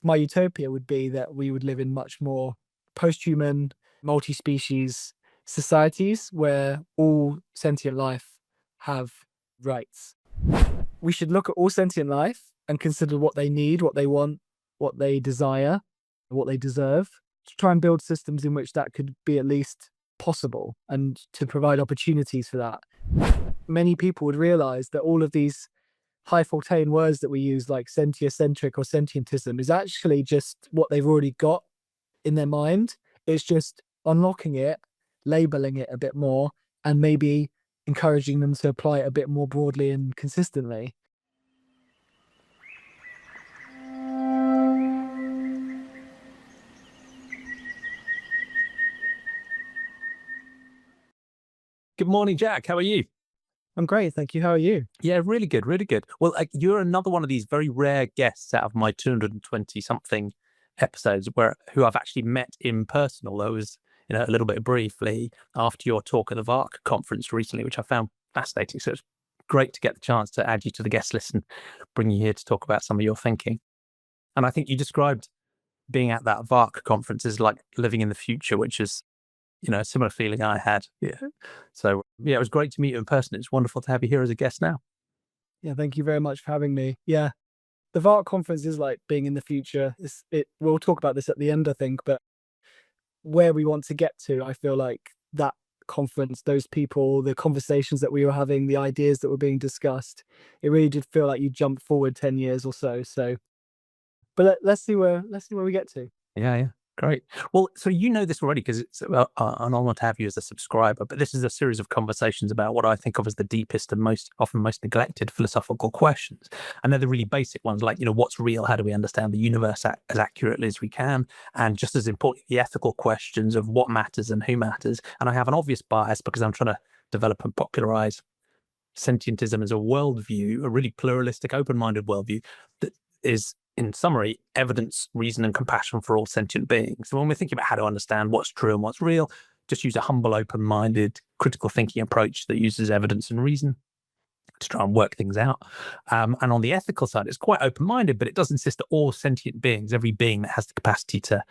My utopia would be that we would live in much more post-human, multi-species societies where all sentient life have rights. We should look at all sentient life and consider what they need, what they want, what they desire, what they deserve, to try and build systems in which that could be at least possible and to provide opportunities for that. Many people would realize that all of these high fortean words that we use, like sentiocentric or sentientism, is actually just what they've already got in their mind. It's just unlocking it, labeling it a bit more, and maybe encouraging them to apply it a bit more broadly and consistently. Good morning, Jack. How are you? I'm great, thank you. How are you? Yeah, really good, really good. Well, you're another one of these very rare guests out of my 220 something episodes who I've actually met in person, although it was a little bit briefly after your talk at the VARC conference recently, which I found fascinating. So it's great to get the chance to add you to the guest list and bring you here to talk about some of your thinking. And I think you described being at that VARC conference as like living in the future, which is a similar feeling I had. Yeah. So yeah, it was great to meet you in person. It's wonderful to have you here as a guest now. Yeah, thank you very much for having me. Yeah, the VARC conference is like being in the future. We'll talk about this at the end, I think, but where we want to get to, I feel like that conference, those people, the conversations that we were having, the ideas that were being discussed, it really did feel like you jumped forward 10 years or so. But let's see where we get to. Yeah. Great. Well, so you know this already because it's an honor to have you as a subscriber, but this is a series of conversations about what I think of as the deepest and often most neglected philosophical questions. And they're the really basic ones like, what's real? How do we understand the universe as accurately as we can? And just as important, the ethical questions of what matters and who matters. And I have an obvious bias because I'm trying to develop and popularize sentientism as a worldview, a really pluralistic, open-minded worldview that is, in summary, evidence, reason, and compassion for all sentient beings. So when we're thinking about how to understand what's true and what's real, just use a humble, open-minded, critical thinking approach that uses evidence and reason to try and work things out. And on the ethical side, it's quite open-minded, but it does insist that all sentient beings, every being that has the capacity to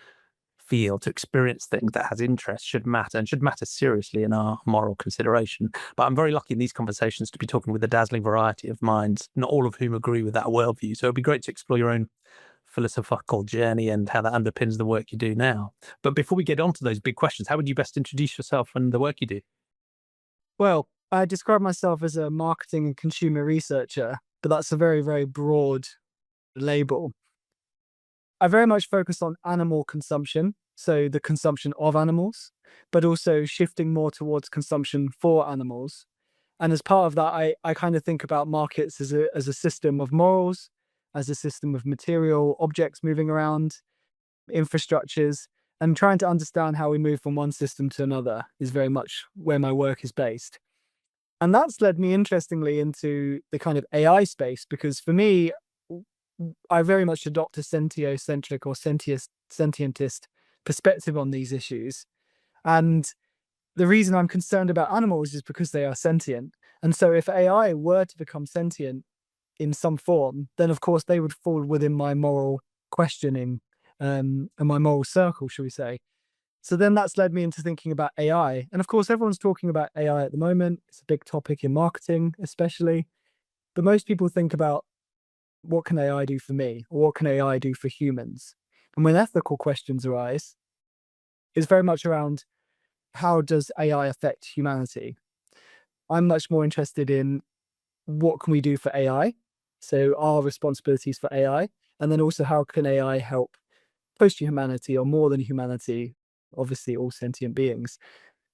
feel, to experience things, that has interest, should matter and should matter seriously in our moral consideration. But I'm very lucky in these conversations to be talking with a dazzling variety of minds, not all of whom agree with that worldview. So it'd be great to explore your own philosophical journey and how that underpins the work you do now. But before we get on to those big questions, how would you best introduce yourself and the work you do? Well, I describe myself as a marketing and consumer researcher, but that's a very, very broad label. I very much focus on animal consumption, so the consumption of animals, but also shifting more towards consumption for animals. And as part of that, I kind of think about markets as a system of morals, as a system of material objects moving around, infrastructures, and trying to understand how we move from one system to another is very much where my work is based. And that's led me interestingly into the kind of AI space, because for me, I very much adopt a sentiocentric or sentientist perspective on these issues. And the reason I'm concerned about animals is because they are sentient. And so if AI were to become sentient in some form, then of course they would fall within my moral questioning and my moral circle, shall we say. So then that's led me into thinking about AI. And of course, everyone's talking about AI at the moment. It's a big topic in marketing, especially. But most people think about, what can AI do for me? Or what can AI do for humans? And when ethical questions arise, it's very much around, how does AI affect humanity? I'm much more interested in, what can we do for AI? So our responsibilities for AI, and then also how can AI help post-humanity or more than humanity, obviously all sentient beings.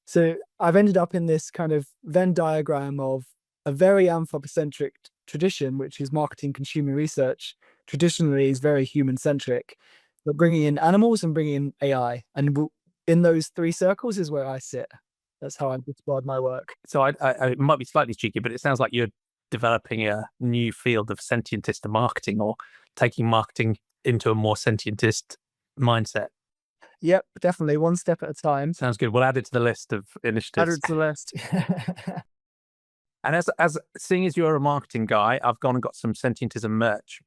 So I've ended up in this kind of Venn diagram of a very anthropocentric tradition, which is marketing consumer research, traditionally is very human-centric, but bringing in animals and bringing in AI. And in those three circles is where I sit. That's how I've inspired my work. So it might be slightly cheeky, but it sounds like you're developing a new field of sentientist marketing, or taking marketing into a more sentientist mindset. Yep, definitely. One step at a time. Sounds good. We'll add it to the list of initiatives. Added to the list. And as seeing as you're a marketing guy, I've gone and got some Sentientism merch.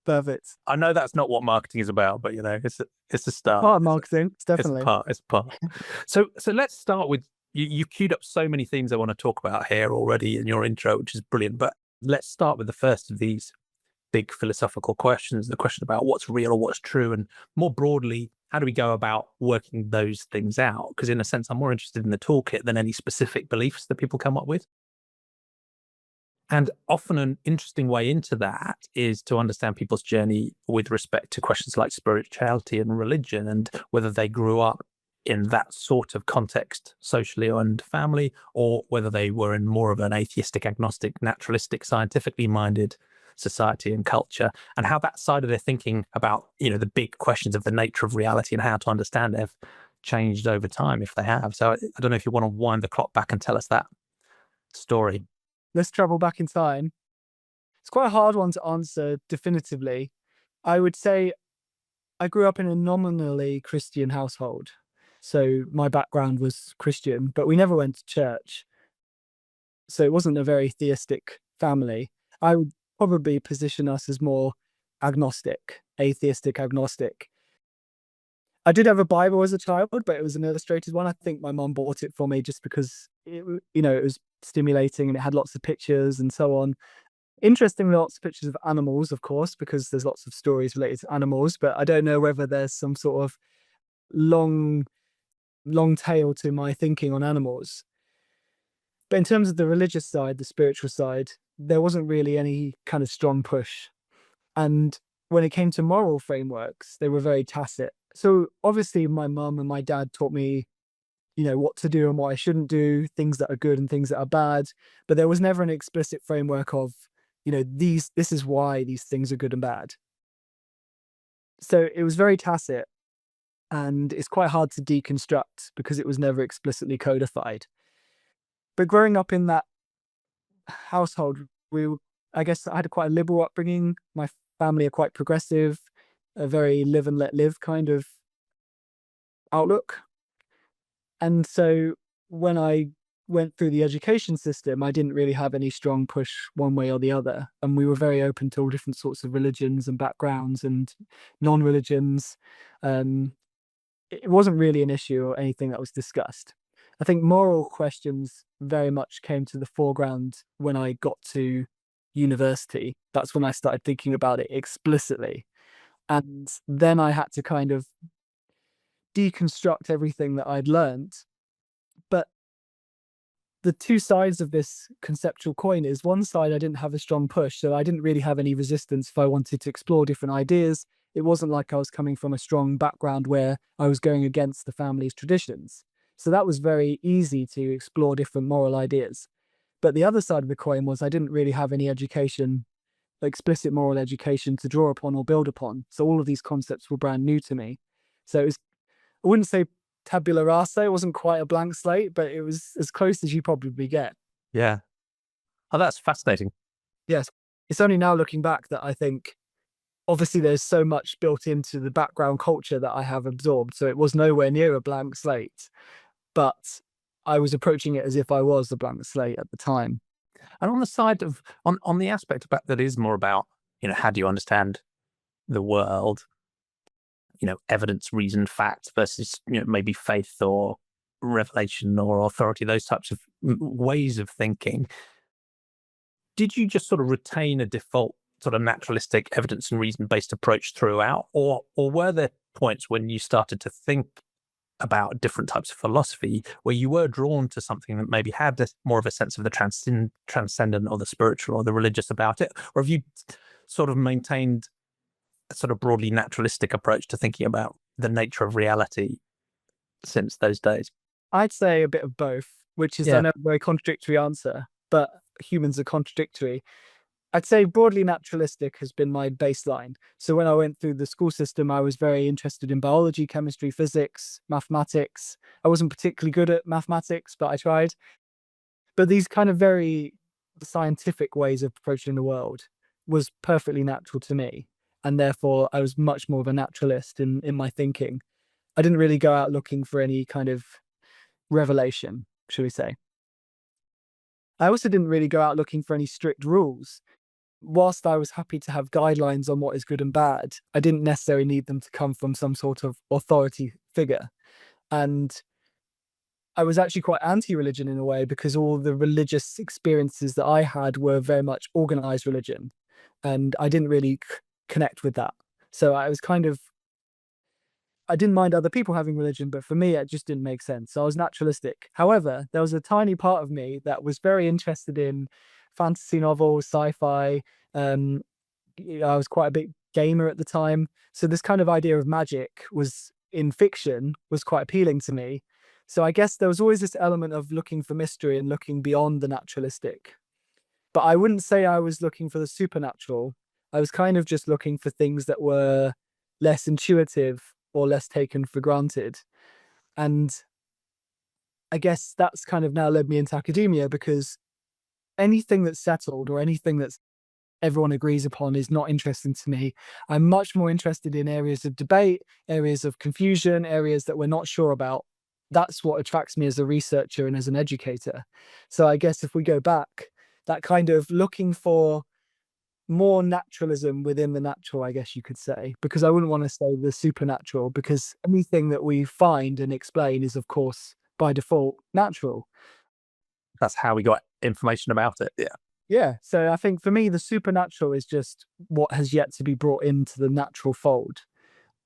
Perfect. I know that's not what marketing is about, but it's a start. Part of marketing, it's It's a definitely. part. It's a part. So let's start with you've queued up so many themes I want to talk about here already in your intro, which is brilliant. But let's start with the first of these big philosophical questions, the question about what's real or what's true, and more broadly, how do we go about working those things out? Because in a sense, I'm more interested in the toolkit than any specific beliefs that people come up with. And often an interesting way into that is to understand people's journey with respect to questions like spirituality and religion, and whether they grew up in that sort of context socially and family, or whether they were in more of an atheistic, agnostic, naturalistic, scientifically minded society and culture, and how that side of their thinking about, the big questions of the nature of reality and how to understand it have changed over time, if they have. So I don't know if you want to wind the clock back and tell us that story. Let's travel back in time. It's quite a hard one to answer definitively. I would say I grew up in a nominally Christian household. So my background was Christian, but we never went to church. So it wasn't a very theistic family. I would probably position us as more agnostic, atheistic agnostic. I did have a Bible as a child, but it was an illustrated one. I think my mum bought it for me just because it was stimulating and it had lots of pictures and so on. Interestingly, lots of pictures of animals, of course, because there's lots of stories related to animals, but I don't know whether there's some sort of long tail to my thinking on animals. But in terms of the religious side, the spiritual side, there wasn't really any kind of strong push. And when it came to moral frameworks, they were very tacit. So obviously my mum and my dad taught me, what to do and what I shouldn't do, things that are good and things that are bad. But there was never an explicit framework of, this is why these things are good and bad. So it was very tacit, and it's quite hard to deconstruct because it was never explicitly codified. But growing up in that household, I guess I had quite a liberal upbringing. My family are quite progressive, a very live and let live kind of outlook. And so when I went through the education system, I didn't really have any strong push one way or the other. And we were very open to all different sorts of religions and backgrounds and non-religions. It wasn't really an issue or anything that was discussed. I think moral questions very much came to the foreground when I got to university. That's when I started thinking about it explicitly. And then I had to kind of deconstruct everything that I'd learned. But the two sides of this conceptual coin is, one side I didn't have a strong push, so I didn't really have any resistance if I wanted to explore different ideas. It wasn't like I was coming from a strong background where I was going against the family's traditions. So that was very easy to explore different moral ideas. But the other side of the coin was I didn't really have any education, explicit moral education to draw upon or build upon. So all of these concepts were brand new to me. So I wouldn't say tabula rasa. It wasn't quite a blank slate, but it was as close as you probably get. Yeah. Oh, that's fascinating. Yes. It's only now looking back that I think, obviously there's so much built into the background culture that I have absorbed. So it was nowhere near a blank slate, but I was approaching it as if I was the blank slate at the time. And on the side of, on the aspect about that is more about, how do you understand the world? Evidence, reason, facts versus, maybe faith or revelation or authority, those types of ways of thinking. Did you just sort of retain a default sort of naturalistic evidence and reason based approach throughout, or were there points when you started to think about different types of philosophy where you were drawn to something that maybe had more of a sense of the transcendent or the spiritual or the religious about it? Or have you sort of maintained a sort of broadly naturalistic approach to thinking about the nature of reality since those days? I'd say a bit of both, which is, I Yeah. know, a very contradictory answer, but humans are contradictory. I'd say broadly naturalistic has been my baseline. So when I went through the school system, I was very interested in biology, chemistry, physics, mathematics. I wasn't particularly good at mathematics, but I tried. But these kind of very scientific ways of approaching the world was perfectly natural to me. And therefore, I was much more of a naturalist in my thinking. I didn't really go out looking for any kind of revelation, shall we say. I also didn't really go out looking for any strict rules. whilst I was happy to have guidelines on what is good and bad, I didn't necessarily need them to come from some sort of authority figure. And I was actually quite anti-religion in a way, because all the religious experiences that I had were very much organized religion, and I didn't really connect with that. So I was kind of, I didn't mind other people having religion, but for me, it just didn't make sense. So I was naturalistic. However, there was a tiny part of me that was very interested in fantasy novels, sci-fi. Um, I was quite a big gamer at the time. So this kind of idea of magic was in fiction was quite appealing to me. So I guess there was always this element of looking for mystery and looking beyond the naturalistic. But I wouldn't say I was looking for the supernatural. I was kind of just looking for things that were less intuitive or less taken for granted. And I guess that's kind of now led me into academia, because anything that's settled or anything that's everyone agrees upon is not interesting to me. I'm much more interested in areas of debate, areas of confusion, areas that we're not sure about. That's what attracts me as a researcher and as an educator. So I guess if we go back, that kind of looking for more naturalism within the natural, I guess you could say, because I wouldn't want to say the supernatural, because anything that we find and explain is, of course, by default, natural. That's how we got information about it. Yeah. Yeah. So I think for me, the supernatural is just what has yet to be brought into the natural fold.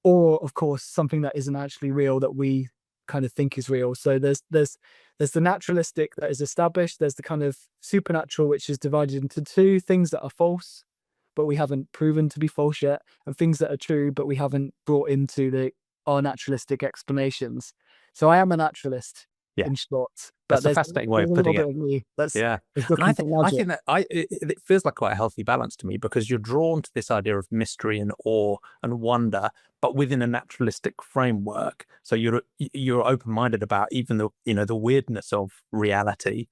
Or, of course, something that isn't actually real that we kind of think is real. So there's the naturalistic that is established. There's the kind of supernatural, which is divided into two things that are false, but we haven't proven to be false yet, and things that are true, but we haven't brought into our naturalistic explanations. So I am a naturalist, Yeah. in short, but That's a there's fascinating way a of little putting bit it. of me that's Yeah. is And looking for I magic. think that it feels like quite a healthy balance to me, because you're drawn to this idea of mystery and awe and wonder, but within a naturalistic framework. So you're open-minded about even the weirdness of reality,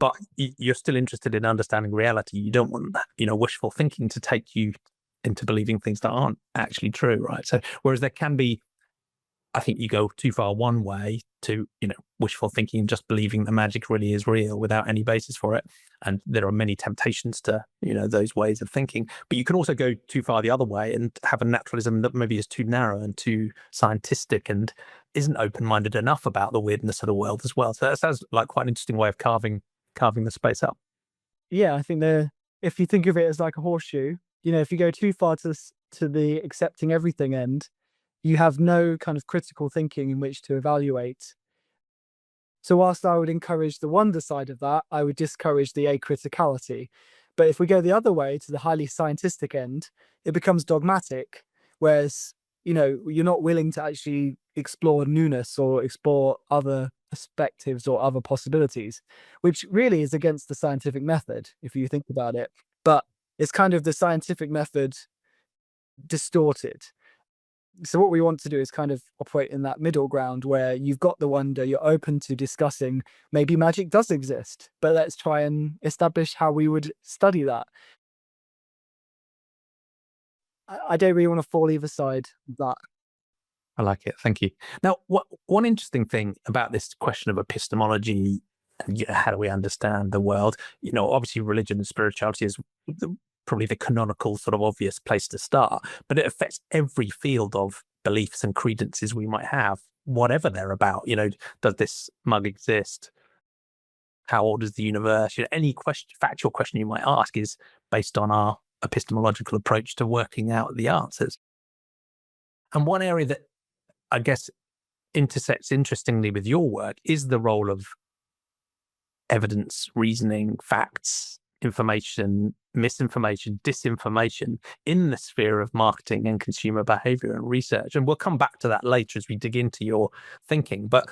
but you're still interested in understanding reality. You don't want wishful thinking to take you into believing things that aren't actually true, right? So whereas there can be, I think you go too far one way to, wishful thinking and just believing the magic really is real without any basis for it. And there are many temptations to, those ways of thinking. But you can also go too far the other way and have a naturalism that maybe is too narrow and too scientistic and isn't open-minded enough about the weirdness of the world as well. So that sounds like quite an interesting way of carving the space up. Yeah, I think if you think of it as like a horseshoe, if you go too far to the accepting everything end, you have no kind of critical thinking in which to evaluate. So whilst I would encourage the wonder side of that, I would discourage the acriticality. But if we go the other way to the highly scientific end, it becomes dogmatic, whereas, you're not willing to actually explore newness or explore other perspectives or other possibilities, which really is against the scientific method, if you think about it. But it's kind of the scientific method distorted. So what we want to do is kind of operate in that middle ground where you've got the wonder, you're open to discussing maybe magic does exist, but let's try and establish how we would study that. I don't really want to fall either side of that. I like it. Thank you. Now, one interesting thing about this question of epistemology and how do we understand the world? Obviously, religion and spirituality is probably the canonical sort of obvious place to start, but it affects every field of beliefs and credences we might have, whatever they're about. Does this mug exist? How old is the universe? Any factual question you might ask is based on our epistemological approach to working out the answers. And one area that I guess intersects interestingly with your work is the role of evidence, reasoning, facts, information, misinformation, disinformation in the sphere of marketing and consumer behavior and research. And we'll come back to that later as we dig into your thinking. But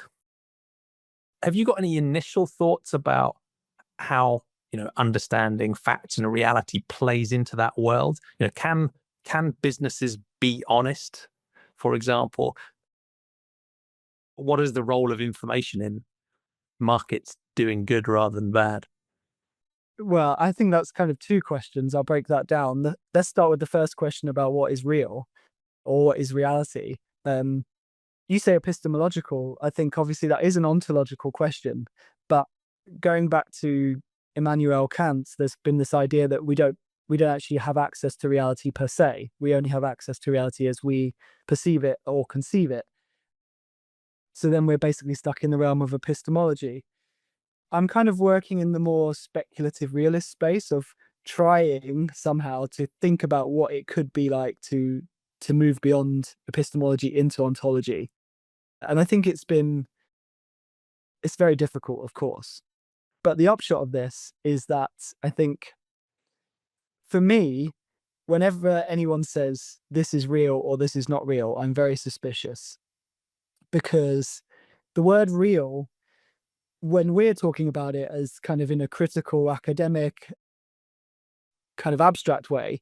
have you got any initial thoughts about how, understanding facts and reality plays into that world? Can businesses be honest, for example? What is the role of information in markets doing good rather than bad? Well, I think that's kind of two questions. I'll break that down. Let's start with the first question about what is real or what is reality. You say epistemological. I think obviously that is an ontological question, but going back to Immanuel Kant, there's been this idea that we don't actually have access to reality per se. We only have access to reality as we perceive it or conceive it. So then we're basically stuck in the realm of epistemology. I'm kind of working in the more speculative realist space of trying somehow to think about what it could be like to move beyond epistemology into ontology. And I think it's very difficult, of course. But the upshot of this is that I think, for me, whenever anyone says this is real or this is not real, I'm very suspicious, because the word real, when we're talking about it as kind of in a critical, academic, kind of abstract way,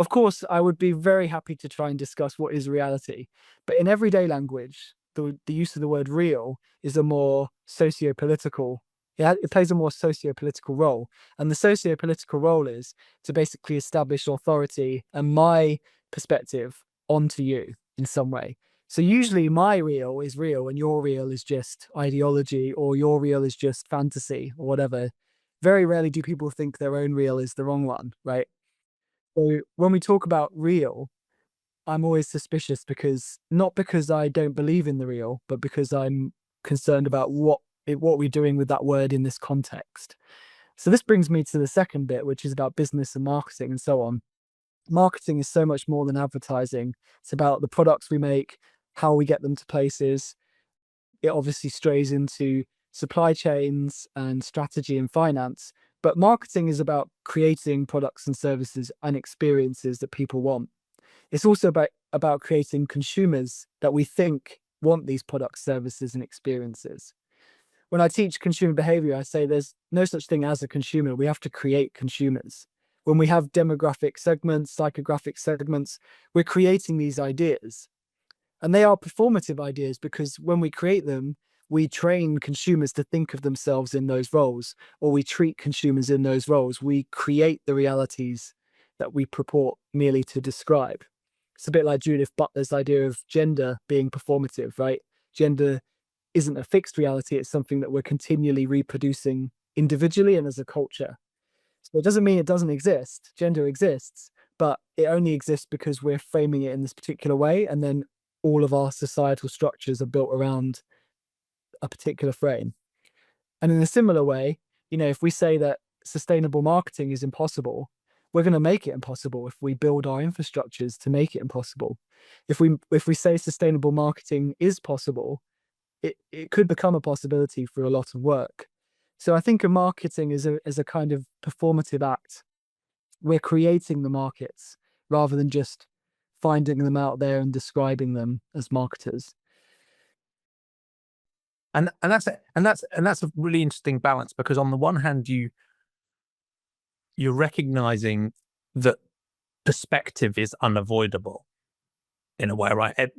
of course, I would be very happy to try and discuss what is reality. But in everyday language, the use of the word real is a more socio-political, it plays a more socio-political role. And the socio-political role is to basically establish authority and my perspective onto you in some way. So usually my real is real and your real is just ideology, or your real is just fantasy or whatever. Very rarely do people think their own real is the wrong one, right? So when we talk about real, I'm always suspicious, because not because I don't believe in the real, but because I'm concerned about what we're doing with that word in this context. So this brings me to the second bit, which is about business and marketing and so on. Marketing is so much more than advertising. It's about the products we make, how we get them to places. It obviously strays into supply chains and strategy and finance, but marketing is about creating products and services and experiences that people want. It's also about creating consumers that we think want these products, services, and experiences. When I teach consumer behavior, I say there's no such thing as a consumer. We have to create consumers. When we have demographic segments, psychographic segments, we're creating these ideas. And they are performative ideas, because when we create them, we train consumers to think of themselves in those roles, or we treat consumers in those roles. We create the realities that we purport merely to describe. It's a bit like Judith Butler's idea of gender being performative, right? Gender isn't a fixed reality. It's something that we're continually reproducing individually and as a culture. So it doesn't mean it doesn't exist. Gender exists, but it only exists because we're framing it in this particular way. And then all of our societal structures are built around a particular frame. And in a similar way, if we say that sustainable marketing is impossible, we're going to make it impossible if we build our infrastructures to make it impossible. If we say sustainable marketing is possible, it could become a possibility for a lot of work. So I think of marketing as a kind of performative act. We're creating the markets rather than just finding them out there and describing them as marketers. And that's a really interesting balance, because on the one hand, you're recognizing that perspective is unavoidable in a way, right?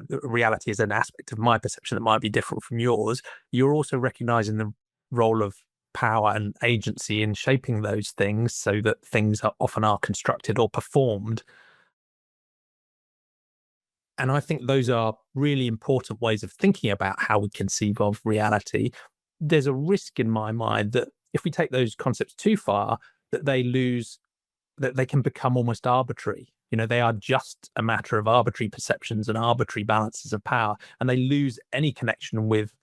Reality is an aspect of my perception that might be different from yours. You're also recognizing the role of power and agency in shaping those things, so that things often are constructed or performed. And I think those are really important ways of thinking about how we conceive of reality. There's a risk in my mind that if we take those concepts too far, that they can become almost arbitrary. They are just a matter of arbitrary perceptions and arbitrary balances of power, and they lose any connection with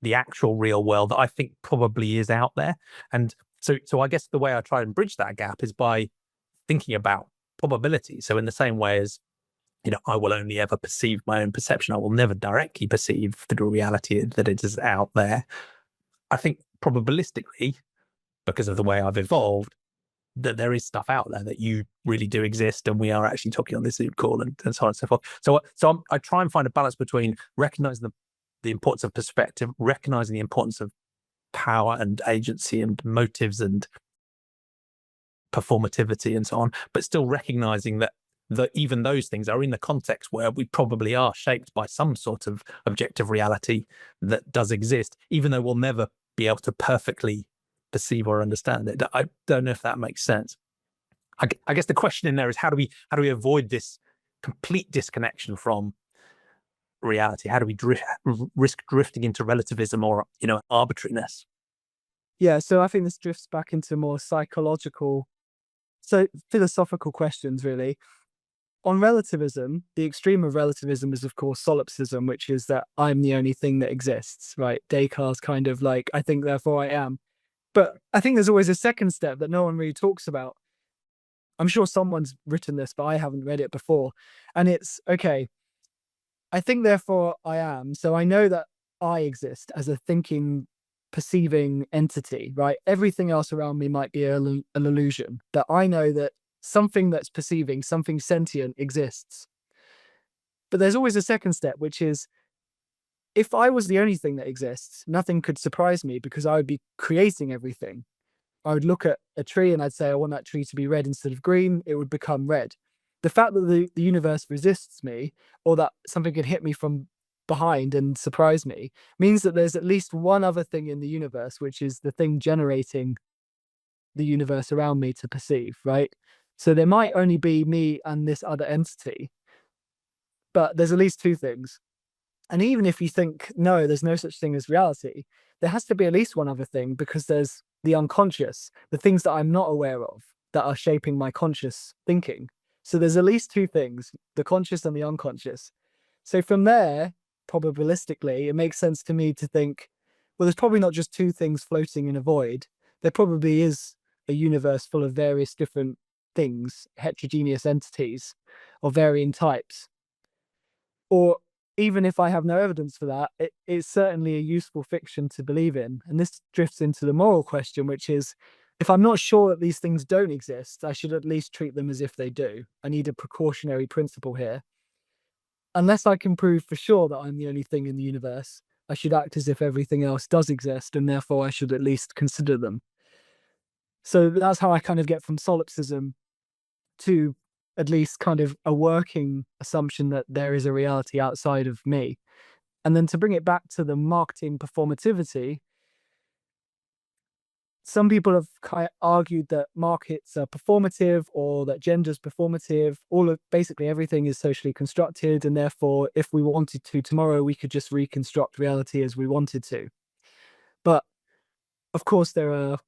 the actual real world that I think probably is out there. And so I guess the way I try and bridge that gap is by thinking about probability. So in the same way as, I will only ever perceive my own perception, I will never directly perceive the reality that it is out there. I think probabilistically, because of the way I've evolved, that there is stuff out there that you really do exist, and we are actually talking on this Zoom call and so on and so forth. So I try and find a balance between recognizing the importance of perspective, recognizing the importance of power and agency and motives and performativity and so on, but still recognizing that even those things are in the context where we probably are shaped by some sort of objective reality that does exist, even though we'll never be able to perfectly perceive or understand it. I don't know if that makes sense. I guess the question in there is how do we avoid this complete disconnection from reality? How do we risk drifting into relativism or arbitrariness? Yeah, so I think this drifts back into more psychological, so philosophical questions, really. On relativism, the extreme of relativism is, of course, solipsism, which is that I'm the only thing that exists, right? Descartes kind of like, I think, therefore I am. But I think there's always a second step that no one really talks about. I'm sure someone's written this, but I haven't read it before. And it's, okay, I think, therefore I am. So I know that I exist as a thinking, perceiving entity, right? Everything else around me might be an illusion. That I know that something that's perceiving, something sentient exists. But there's always a second step, which is, if I was the only thing that exists, nothing could surprise me because I would be creating everything. I would look at a tree and I'd say, I want that tree to be red instead of green. It would become red. The fact that the universe resists me, or that something can hit me from behind and surprise me, means that there's at least one other thing in the universe, which is the thing generating the universe around me to perceive, right? So there might only be me and this other entity, but there's at least two things. And even if you think, no, there's no such thing as reality, there has to be at least one other thing, because there's the unconscious, the things that I'm not aware of that are shaping my conscious thinking. So there's at least two things, the conscious and the unconscious. So from there, probabilistically, it makes sense to me to think, well, there's probably not just two things floating in a void. There probably is a universe full of various different things, heterogeneous entities of varying types. Or even if I have no evidence for that, it's certainly a useful fiction to believe in. And this drifts into the moral question, which is, if I'm not sure that these things don't exist, I should at least treat them as if they do. I need a precautionary principle here. Unless I can prove for sure that I'm the only thing in the universe, I should act as if everything else does exist, and therefore I should at least consider them. So that's how I kind of get from solipsism to at least kind of a working assumption that there is a reality outside of me. And then to bring it back to the marketing performativity, some people have argued that markets are performative, or that gender's performative. All of basically everything is socially constructed, and therefore, if we wanted to tomorrow, we could just reconstruct reality as we wanted to. But of course, there are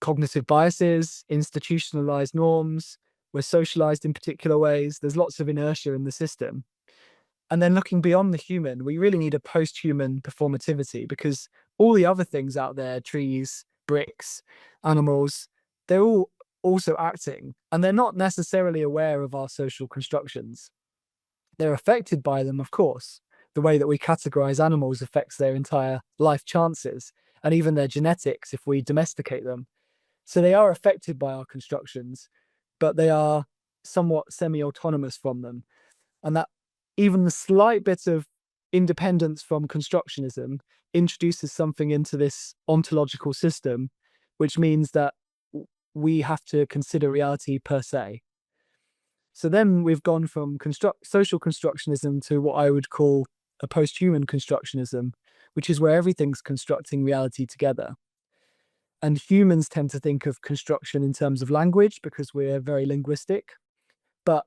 cognitive biases, institutionalized norms. We're socialized in particular ways. There's lots of inertia in the system. And then looking beyond the human, we really need a post-human performativity, because all the other things out there, trees, bricks, animals, they're all also acting, and they're not necessarily aware of our social constructions. They're affected by them, of course. The way that we categorize animals affects their entire life chances, and even their genetics if we domesticate them. So they are affected by our constructions, but they are somewhat semi-autonomous from them. And that even the slight bit of independence from constructionism introduces something into this ontological system, which means that we have to consider reality per se. So then we've gone from social constructionism to what I would call a post-human constructionism, which is where everything's constructing reality together. And humans tend to think of construction in terms of language because we're very linguistic. But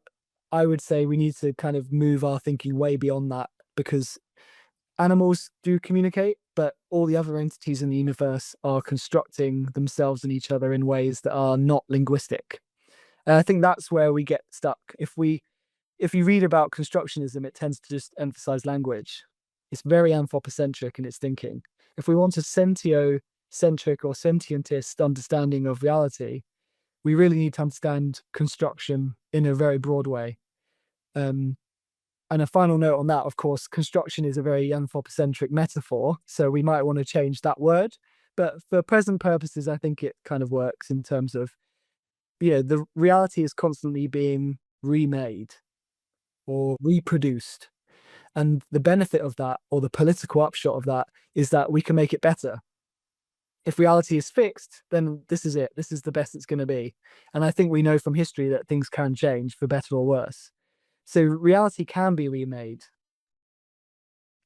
I would say we need to kind of move our thinking way beyond that, because animals do communicate, but all the other entities in the universe are constructing themselves and each other in ways that are not linguistic. And I think that's where we get stuck. If you read about constructionism, it tends to just emphasize language. It's very anthropocentric in its thinking. If we want a sentiocentric or sentientist understanding of reality, we really need to understand construction in a very broad way. And a final note on that, of course, construction is a very anthropocentric metaphor, so we might want to change that word. But for present purposes, I think it kind of works in terms of, the reality is constantly being remade or reproduced. And the benefit of that, or the political upshot of that, is that we can make it better. If reality is fixed, then this is it. This is the best it's going to be. And I think we know from history that things can change for better or worse. So reality can be remade.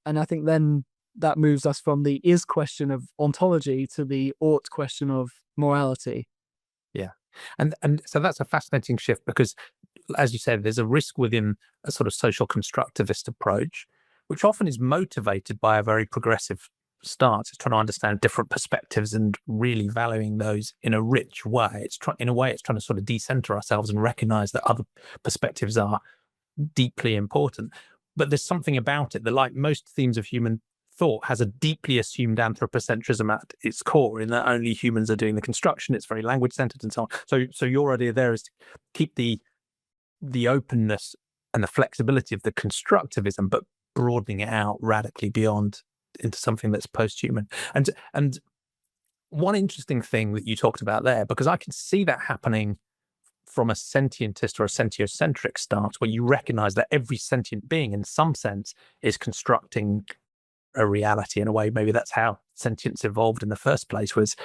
And I think then that moves us from the is question of ontology to the ought question of morality. Yeah. And so that's a fascinating shift, because, as you said, there's a risk within a sort of social constructivist approach, which often is motivated by a very progressive starts is trying to understand different perspectives and really valuing those in a rich way. In a way, it's trying to sort of decenter ourselves and recognize that other perspectives are deeply important. But there's something about it that, like most themes of human thought, has a deeply assumed anthropocentrism at its core, in that only humans are doing the construction. It's very language centered and so on. So your idea there is to keep the openness and the flexibility of the constructivism, but broadening it out radically beyond into something that's post-human. And one interesting thing that you talked about there, because I can see that happening from a sentientist or a sentiocentric stance, where you recognize that every sentient being in some sense is constructing a reality in a way. Maybe that's how sentience evolved in the first place, was,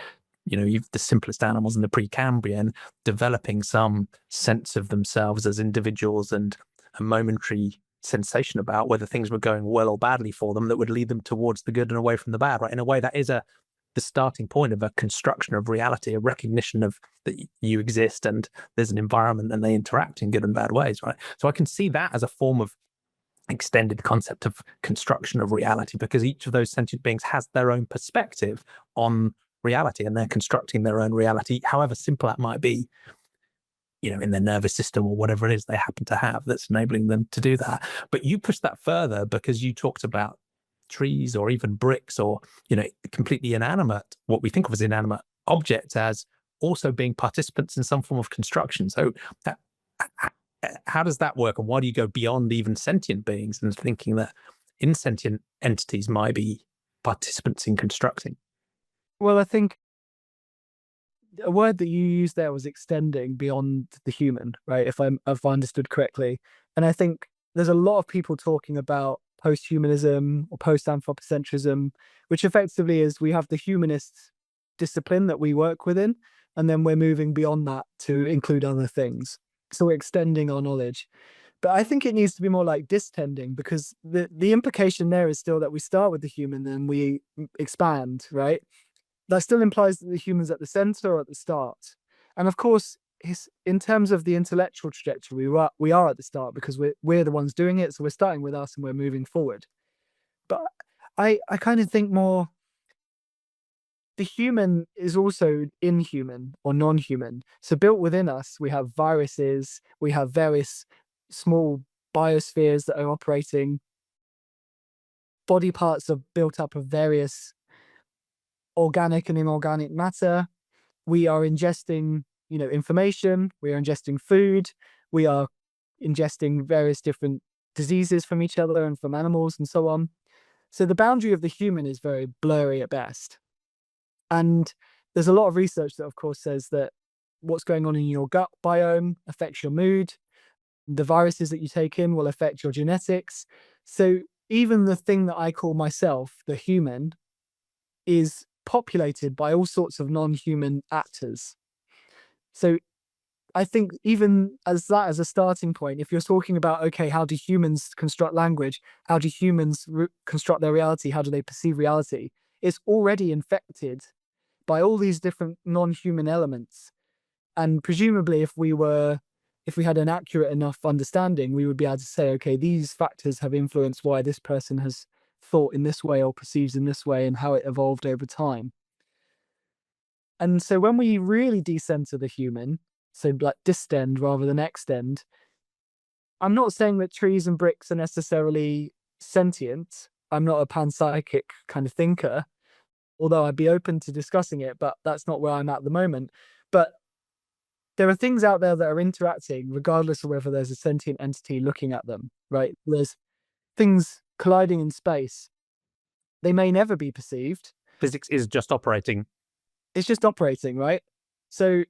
you've the simplest animals in the Precambrian developing some sense of themselves as individuals and a momentary sensation about whether things were going well or badly for them that would lead them towards the good and away from the bad, right? In a way, that is the starting point of a construction of reality, a recognition of that you exist and there's an environment and they interact in good and bad ways, right? So I can see that as a form of extended concept of construction of reality, because each of those sentient beings has their own perspective on reality and they're constructing their own reality, however simple that might be, in their nervous system or whatever it is they happen to have that's enabling them to do that. But you push that further because you talked about trees or even bricks or, completely inanimate, what we think of as inanimate objects, as also being participants in some form of construction. So how does that work? And why do you go beyond even sentient beings and thinking that insentient entities might be participants in constructing? Well, I think a word that you used there was extending beyond the human, right? If I understood correctly. And I think there's a lot of people talking about post-humanism or post-anthropocentrism, which effectively is we have the humanist discipline that we work within, and then we're moving beyond that to include other things. So we're extending our knowledge. But I think it needs to be more like distending, because the implication there is still that we start with the human and we expand, right? That still implies that the human's at the center or at the start. And of course, in terms of the intellectual trajectory, we are at the start because we're the ones doing it. So we're starting with us and we're moving forward. But I kind of think more the human is also inhuman or non-human. So built within us, we have viruses, we have various small biospheres that are operating. Body parts are built up of various organic and inorganic matter. We are ingesting, information. We are ingesting food. We are ingesting various different diseases from each other and from animals and so on. So the boundary of the human is very blurry at best. And there's a lot of research that, of course, says that what's going on in your gut biome affects your mood. The viruses that you take in will affect your genetics. So even the thing that I call myself, the human, is populated by all sorts of non-human actors. So I think even as a starting point, if you're talking about, okay, how do humans construct language? How do humans construct their reality? How do they perceive reality? It's already infected by all these different non-human elements. And presumably if we had an accurate enough understanding, we would be able to say, okay, these factors have influenced why this person has thought in this way or perceives in this way and how it evolved over time. And so when we really decenter the human, so like distend rather than extend, I'm not saying that trees and bricks are necessarily sentient. I'm not a panpsychic kind of thinker, although I'd be open to discussing it, but that's not where I'm at the moment. But there are things out there that are interacting regardless of whether there's a sentient entity looking at them, right? There's things colliding in space. They may never be perceived. Physics is just operating. It's just operating, right? So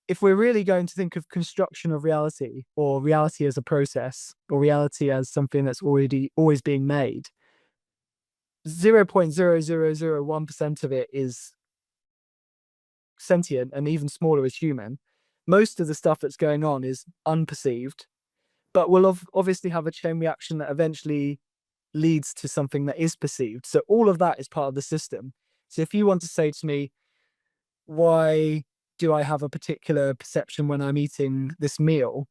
if we're really going to think of construction of reality, or reality as a process, or reality as something that's always being made, 0.0001% of it is sentient, and even smaller is human. Most of the stuff that's going on is unperceived, but will obviously have a chain reaction that eventually leads to something that is perceived. So all of that is part of the system. So if you want to say to me, why do I have a particular perception when I'm eating this meal?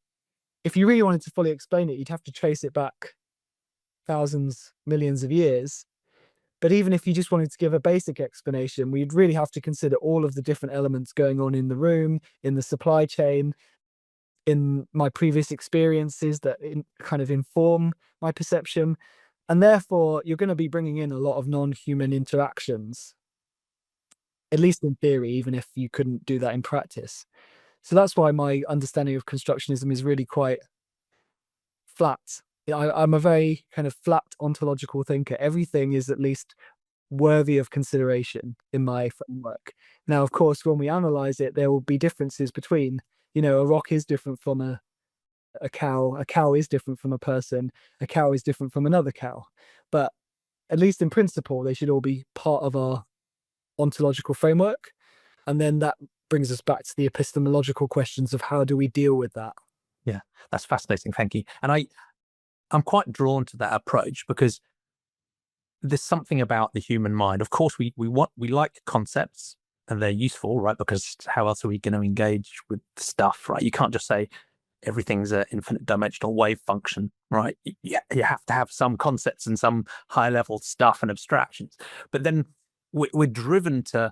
If you really wanted to fully explain it, you'd have to trace it back thousands, millions of years. But even if you just wanted to give a basic explanation, we'd really have to consider all of the different elements going on in the room, in the supply chain, in my previous experiences that kind of inform my perception. And therefore, you're going to be bringing in a lot of non-human interactions, at least in theory, even if you couldn't do that in practice. So that's why my understanding of constructionism is really quite flat. I'm a very kind of flat ontological thinker. Everything is at least worthy of consideration in my framework. Now, of course, when we analyze it, there will be differences between, a rock is different from a cow is different from a person, a cow is different from another cow. But at least in principle, they should all be part of our ontological framework. And then that brings us back to the epistemological questions of how do we deal with that? Yeah, that's fascinating. Thank you. And I'm quite drawn to that approach because there's something about the human mind. Of course, we like concepts and they're useful, right? Because how else are we going to engage with stuff, right? You can't just say everything's an infinite dimensional wave function, right? You have to have some concepts and some high level stuff and abstractions. But then we're driven to,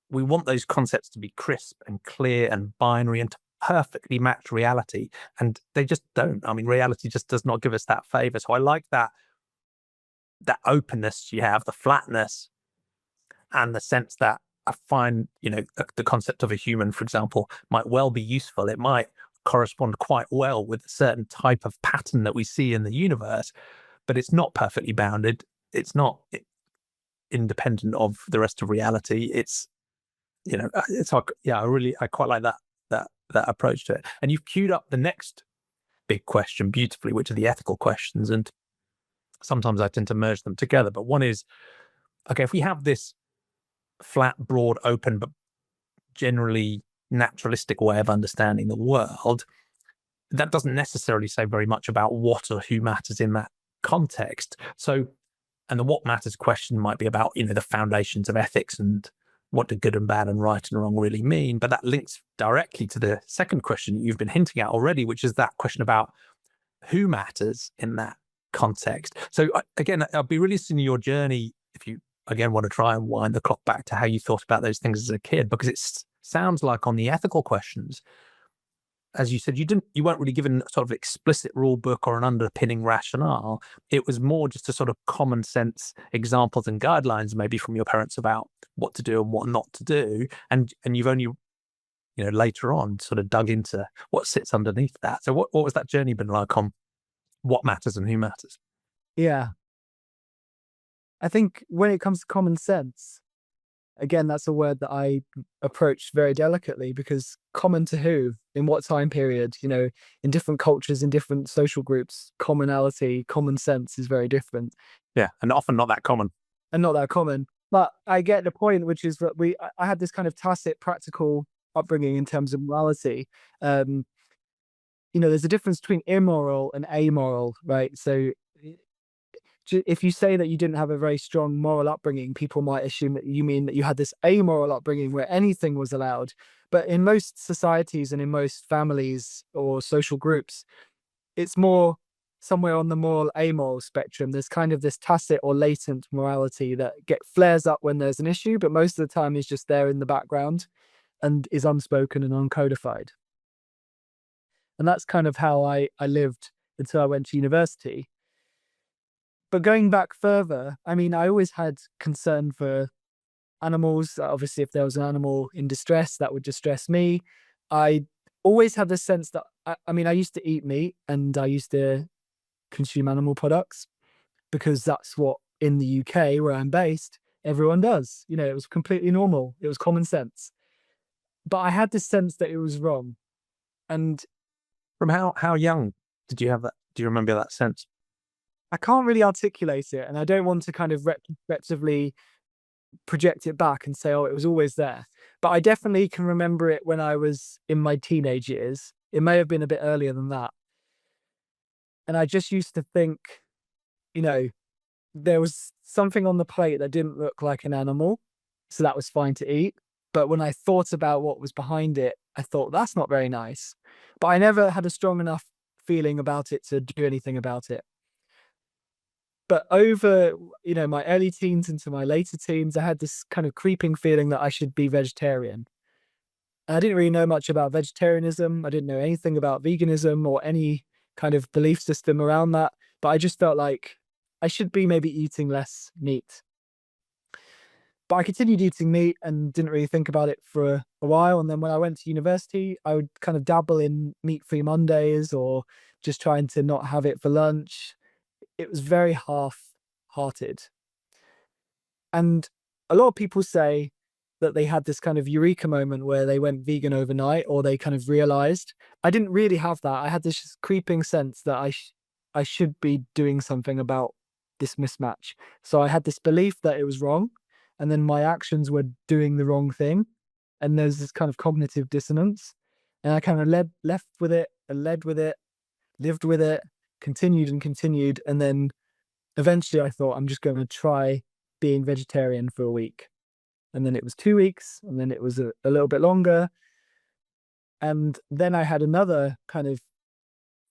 we want those concepts to be crisp and clear and binary and to perfectly match reality. And they just don't. I mean, reality just does not give us that favor. So I like that openness you have, the flatness, and the sense that I find, the concept of a human, for example, might well be useful. It might correspond quite well with a certain type of pattern that we see in the universe, but it's not perfectly bounded. It's not independent of the rest of reality. It's, it's like, yeah, I quite like that approach to it. And you've queued up the next big question beautifully, which are the ethical questions. And sometimes I tend to merge them together. But one is, okay, if we have this flat, broad, open, but generally naturalistic way of understanding the world, that doesn't necessarily say very much about what or who matters in that context. So, and the what matters question might be about, the foundations of ethics and what do good and bad and right and wrong really mean. But that links directly to the second question you've been hinting at already, which is that question about who matters in that context. So again, I'll be really interested in your journey if you, again, want to try and wind the clock back to how you thought about those things as a kid, because it sounds like on the ethical questions, as you said, you weren't really given sort of explicit rule book or an underpinning rationale. It was more just a sort of common sense examples and guidelines, maybe from your parents about what to do and what not to do. And you've only, later on sort of dug into what sits underneath that. So what was that journey been like on what matters and who matters? Yeah. I think when it comes to common sense, again, that's a word that I approach very delicately, because common to who, in what time period, in different cultures, in different social groups, commonality, common sense is very different. Yeah, and often not that common. And not that common. But I get the point, which is that I had this kind of tacit, practical upbringing in terms of morality. There's a difference between immoral and amoral, right? So if you say that you didn't have a very strong moral upbringing, people might assume that you mean that you had this amoral upbringing where anything was allowed. But in most societies and in most families or social groups, it's more somewhere on the moral amoral spectrum. There's kind of this tacit or latent morality that flares up when there's an issue, but most of the time is just there in the background and is unspoken and uncodified. And that's kind of how I lived until I went to university. But going back further, I mean, I always had concern for animals. Obviously, if there was an animal in distress, that would distress me. I always had the sense that, I used to eat meat and I used to consume animal products because that's what, in the UK, where I'm based, everyone does. It was completely normal. It was common sense. But I had this sense that it was wrong. And from how young did you have that? Do you remember that sense? I can't really articulate it, and I don't want to kind of retrospectively project it back and say, oh, it was always there. But I definitely can remember it when I was in my teenage years. It may have been a bit earlier than that. And I just used to think, there was something on the plate that didn't look like an animal, so that was fine to eat. But when I thought about what was behind it, I thought, that's not very nice. But I never had a strong enough feeling about it to do anything about it. But over, my early teens into my later teens, I had this kind of creeping feeling that I should be vegetarian. I didn't really know much about vegetarianism. I didn't know anything about veganism or any kind of belief system around that. But I just felt like I should be maybe eating less meat. But I continued eating meat and didn't really think about it for a while. And then when I went to university, I would kind of dabble in meat-free Mondays or just trying to not have it for lunch. It was very half-hearted. And a lot of people say that they had this kind of eureka moment where they went vegan overnight or they kind of realized. I didn't really have that. I had this creeping sense that I should be doing something about this mismatch. So I had this belief that it was wrong, and then my actions were doing the wrong thing. And there's this kind of cognitive dissonance. And I kind of left with it and led with it, lived with it, continued and continued. And then eventually I thought, I'm just going to try being vegetarian for a week. And then it was 2 weeks, and then it was a little bit longer. And then I had another kind of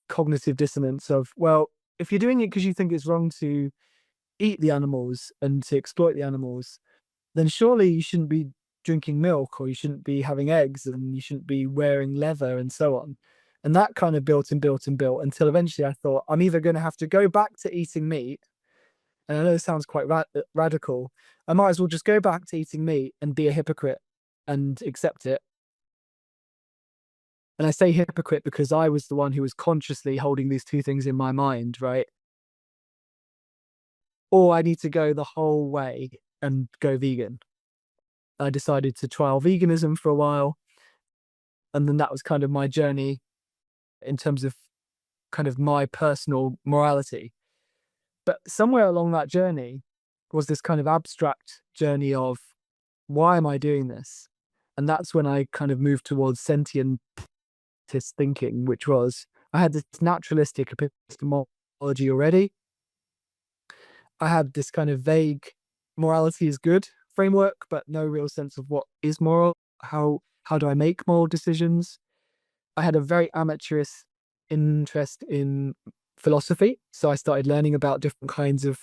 cognitive dissonance of, well, if you're doing it because you think it's wrong to eat the animals and to exploit the animals, then surely you shouldn't be drinking milk, or you shouldn't be having eggs, and you shouldn't be wearing leather and so on. And that kind of built and built and built until eventually I thought, I'm either going to have to go back to eating meat, and I know it sounds quite radical. I might as well just go back to eating meat and be a hypocrite and accept it. And I say hypocrite because I was the one who was consciously holding these two things in my mind, right? Or I need to go the whole way and go vegan. I decided to trial veganism for a while. And then that was kind of my journey in terms of kind of my personal morality. But somewhere along that journey was this kind of abstract journey of, why am I doing this? And that's when I kind of moved towards sentientist thinking, which was, I had this naturalistic epistemology already. I had this kind of vague morality is good framework, but no real sense of what is moral. How do I make moral decisions? I had a very amateurish interest in philosophy. So I started learning about different kinds of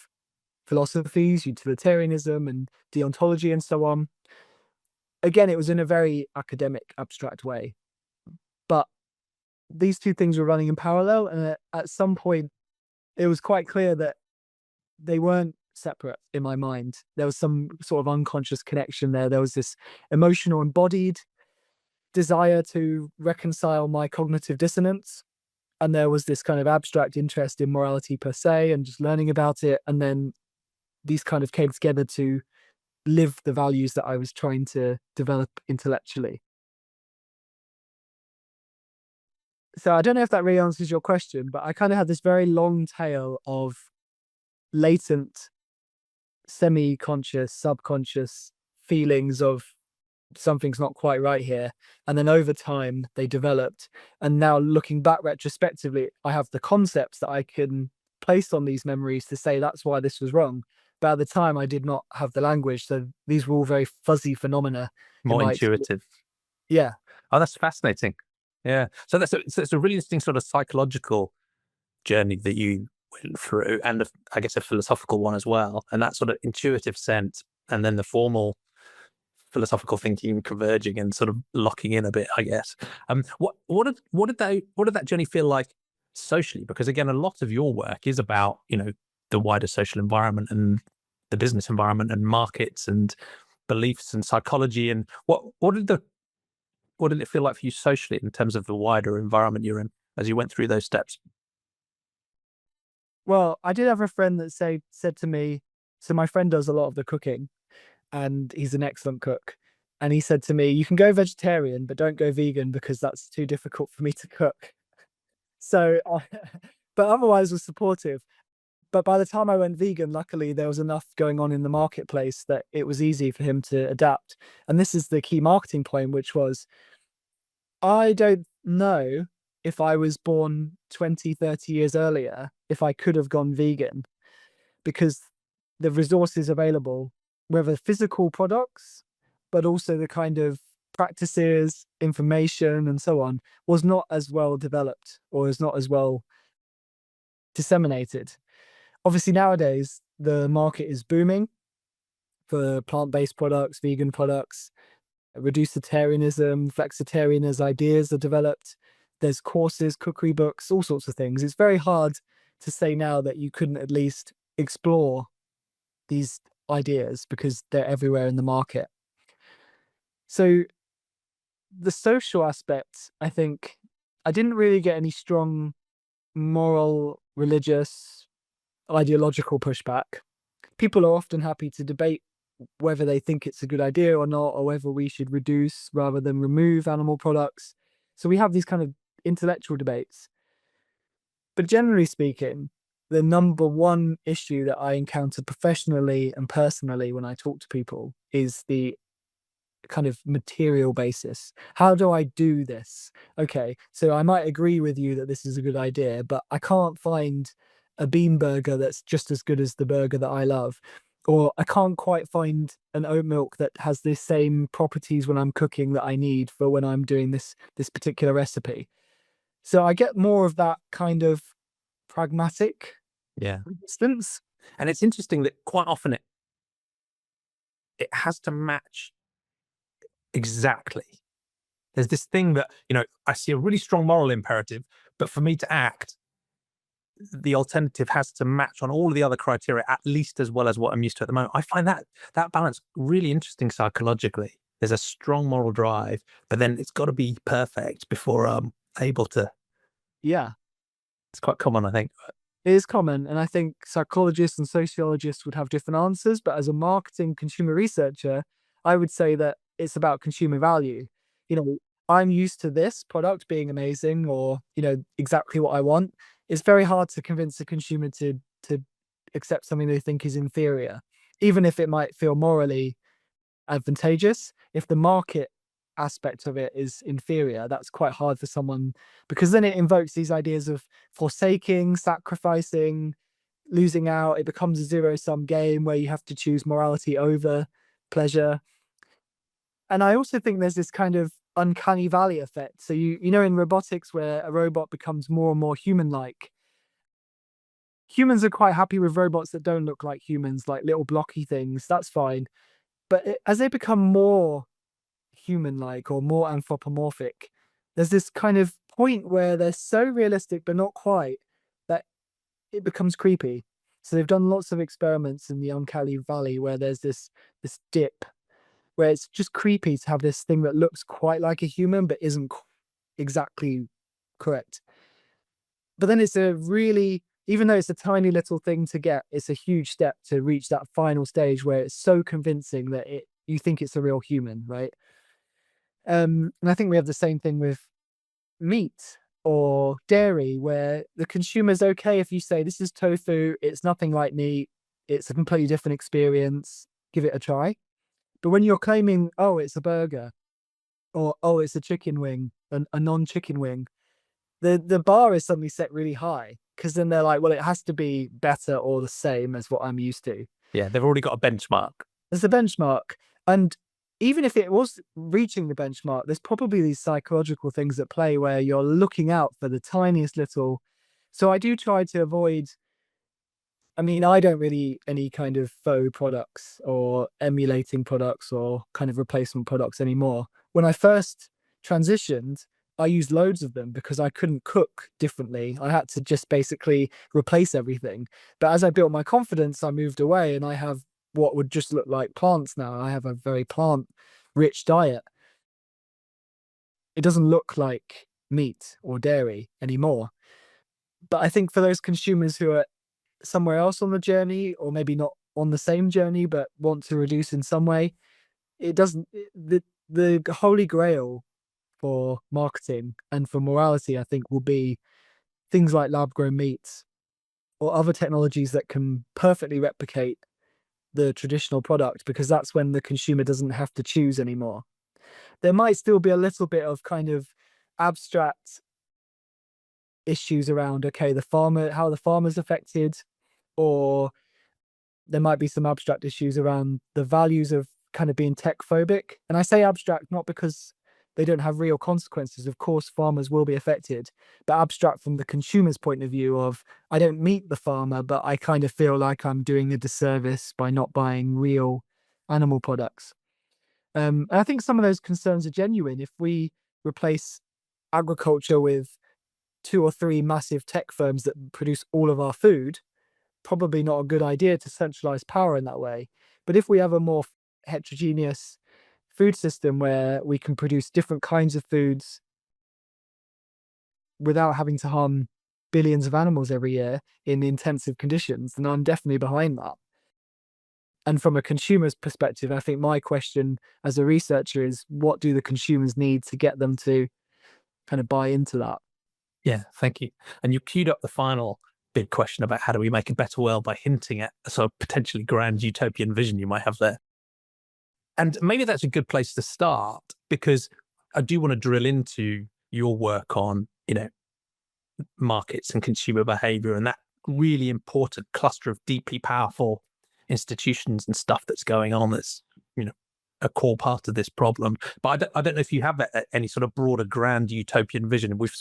philosophies, utilitarianism and deontology and so on. Again, it was in a very academic, abstract way. But these two things were running in parallel. And at some point, it was quite clear that they weren't separate in my mind. There was some sort of unconscious connection there. There was this emotional embodied desire to reconcile my cognitive dissonance. And there was this kind of abstract interest in morality per se and just learning about it. And then these kind of came together to live the values that I was trying to develop intellectually. So I don't know if that really answers your question, but I kind of had this very long tail of latent, semi-conscious, subconscious feelings of something's not quite right here. And then over time they developed. And now looking back retrospectively, I have the concepts that I can place on these memories to say that's why this was wrong. But at the time I did not have the language. So these were all very fuzzy phenomena. More intuitive. Yeah. Oh, that's fascinating. Yeah. So it's a really interesting sort of psychological journey that you went through, and I guess a philosophical one as well. And that sort of intuitive sense, and then the formal philosophical thinking converging and sort of locking in a bit, I guess. What did that journey feel like socially? Because again, a lot of your work is about, the wider social environment and the business environment and markets and beliefs and psychology. And what did it feel like for you socially in terms of the wider environment you're in as you went through those steps? Well, I did have a friend that said to me, so my friend does a lot of the cooking and he's an excellent cook. And he said to me, you can go vegetarian, but don't go vegan because that's too difficult for me to cook. So, but otherwise was supportive. But by the time I went vegan, luckily there was enough going on in the marketplace that it was easy for him to adapt. And this is the key marketing point, which was, I don't know if I was born 20, 30 years earlier, if I could have gone vegan, because the resources available, whether physical products, but also the kind of practices, information, and so on, was not as well developed or is not as well disseminated. Obviously, nowadays, the market is booming for plant-based products, vegan products, reducitarianism, flexitarian as ideas are developed. There's courses, cookery books, all sorts of things. It's very hard to say now that you couldn't at least explore these ideas because they're everywhere in the market. So the social aspect, I think, I didn't really get any strong moral, religious, ideological pushback. People are often happy to debate whether they think it's a good idea or not, or whether we should reduce rather than remove animal products. So we have these kind of intellectual debates. But generally speaking, the number one issue that I encounter professionally and personally when I talk to people is the kind of material basis. How do I do this? Okay, so I might agree with you that this is a good idea, but I can't find a bean burger that's just as good as the burger that I love. Or I can't quite find an oat milk that has the same properties when I'm cooking that I need for when I'm doing this particular recipe. So I get more of that kind of pragmatic Yeah. resistance. And it's interesting that quite often it has to match exactly. There's this thing that, I see a really strong moral imperative, but for me to act, the alternative has to match on all of the other criteria, at least as well as what I'm used to at the moment. I find that balance really interesting psychologically. There's a strong moral drive, but then it's got to be perfect before I'm able to. Yeah. It's quite common, I think. It is common, and I think psychologists and sociologists would have different answers, but as a marketing consumer researcher, I would say that it's about consumer value. You know, I'm used to this product being amazing or, exactly what I want. It's very hard to convince a consumer to accept something they think is inferior, even if it might feel morally advantageous. If the market aspect of it is inferior, that's quite hard for someone, because then it invokes these ideas of forsaking, sacrificing, losing out. It becomes a zero-sum game where you have to choose morality over pleasure. And I also think there's this kind of uncanny valley effect. So in robotics, where a robot becomes more and more human-like, humans are quite happy with robots that don't look like humans, like little blocky things. That's fine. But as they become more human-like or more anthropomorphic, there's this kind of point where they're so realistic but not quite, that it becomes creepy. So they've done lots of experiments in the uncanny valley where there's this dip where it's just creepy to have this thing that looks quite like a human but isn't exactly correct. But then even though it's a tiny little thing to get, it's a huge step to reach that final stage where it's so convincing that you think it's a real human, right? And I think we have the same thing with meat or dairy, where the consumer's okay if you say, this is tofu, it's nothing like meat, it's a completely different experience, give it a try. But when you're claiming, oh, it's a burger, or oh, it's a chicken wing, a non-chicken wing, the bar is suddenly set really high, because then they're like, well, it has to be better or the same as what I'm used to. Yeah, they've already got a benchmark. There's a benchmark. And even if it was reaching the benchmark, there's probably these psychological things at play where you're looking out for the tiniest little. So I do try to avoid. I don't really eat any kind of faux products or emulating products or kind of replacement products anymore. When I first transitioned, I used loads of them because I couldn't cook differently. I had to just basically replace everything. But as I built my confidence, I moved away and I have what would just look like plants now. I have a very plant-rich diet. It doesn't look like meat or dairy anymore. But I think for those consumers who are somewhere else on the journey, or maybe not on the same journey, but want to reduce in some way, it doesn't, the holy grail for marketing and for morality, I think, will be things like lab-grown meats or other technologies that can perfectly replicate the traditional product, because that's when the consumer doesn't have to choose anymore. There might still be a little bit of kind of abstract issues around, okay, how the farmer's affected, or there might be some abstract issues around the values of kind of being tech phobic. And I say abstract not because they don't have real consequences. Of course, farmers will be affected, but abstract from the consumer's point of view of, I don't meet the farmer, but I kind of feel like I'm doing a disservice by not buying real animal products. And I think some of those concerns are genuine. If we replace agriculture with 2 or 3 massive tech firms that produce all of our food, probably not a good idea to centralize power in that way. But if we have a more heterogeneous food system where we can produce different kinds of foods without having to harm billions of animals every year in intensive conditions, then I'm definitely behind that. And from a consumer's perspective, I think my question as a researcher is, what do the consumers need to get them to kind of buy into that? Yeah, thank you. And you queued up the final big question about how do we make a better world by hinting at a sort of potentially grand utopian vision you might have there. And maybe that's a good place to start, because I do want to drill into your work on, markets and consumer behavior and that really important cluster of deeply powerful institutions and stuff that's going on that's, a core part of this problem. But I don't know if you have any sort of broader grand utopian vision. We've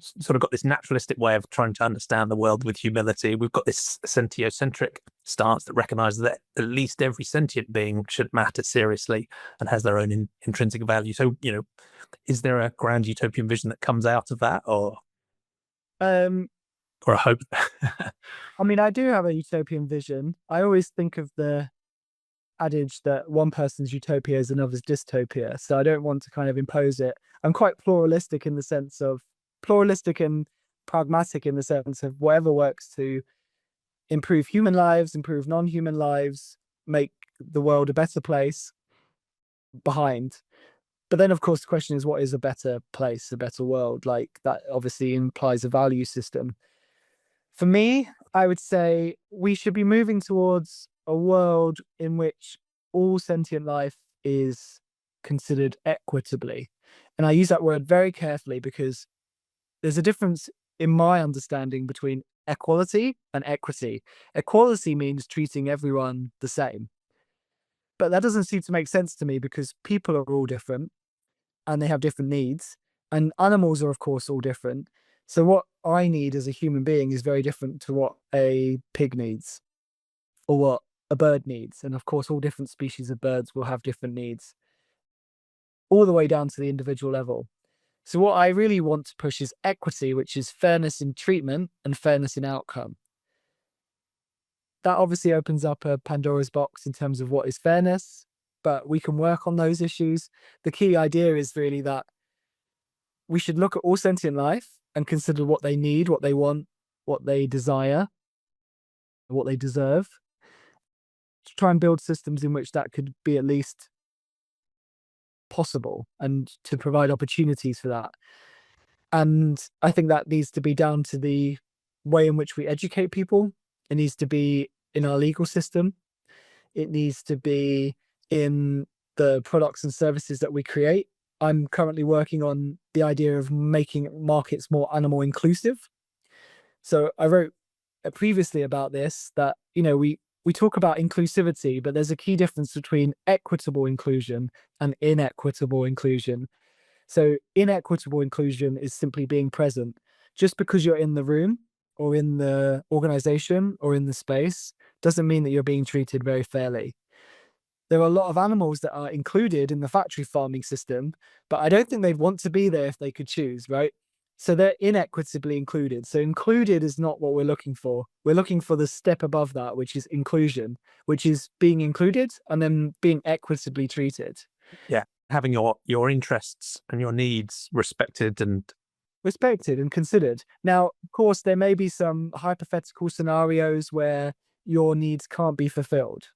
sort of got this naturalistic way of trying to understand the world with humility. We've got this sentiocentric stance that recognizes that at least every sentient being should matter seriously and has their own intrinsic value. So, is there a grand utopian vision that comes out of that, or Um, a hope? I mean, I do have a utopian vision. I always think of the adage that one person's utopia is another's dystopia. So I don't want to kind of impose it. I'm quite pluralistic in the sense of pluralistic and pragmatic in the sense of whatever works to improve human lives, improve non-human lives, make the world a better place behind. But then, of course, the question is, what is a better place, a better world? Like, that obviously implies a value system. For me, I would say we should be moving towards a world in which all sentient life is considered equitably. And I use that word very carefully because there's a difference in my understanding between equality and equity. Equality means treating everyone the same. But that doesn't seem to make sense to me because people are all different and they have different needs. And animals are, of course, all different. So what I need as a human being is very different to what a pig needs or what a bird needs. And of course, all different species of birds will have different needs, all the way down to the individual level. So what I really want to push is equity, which is fairness in treatment and fairness in outcome. That obviously opens up a Pandora's box in terms of what is fairness, but we can work on those issues. The key idea is really that we should look at all sentient life and consider what they need, what they want, what they desire, what they deserve, to try and build systems in which that could be at least possible and to provide opportunities for that. And I think that needs to be down to the way in which we educate people. It needs to be in our legal system. It needs to be in the products and services that we create. I'm currently working on the idea of making markets more animal inclusive. So I wrote previously about this, that, we talk about inclusivity, but there's a key difference between equitable inclusion and inequitable inclusion. So inequitable inclusion is simply being present. Just because you're in the room or in the organization or in the space doesn't mean that you're being treated very fairly. There are a lot of animals that are included in the factory farming system, but I don't think they'd want to be there if they could choose, right? So they're inequitably included. So included is not what we're looking for. We're looking for the step above that, which is inclusion, which is being included and then being equitably treated. Yeah, having your interests and your needs respected and Considered. Now, of course, there may be some hypothetical scenarios where your needs can't be fulfilled.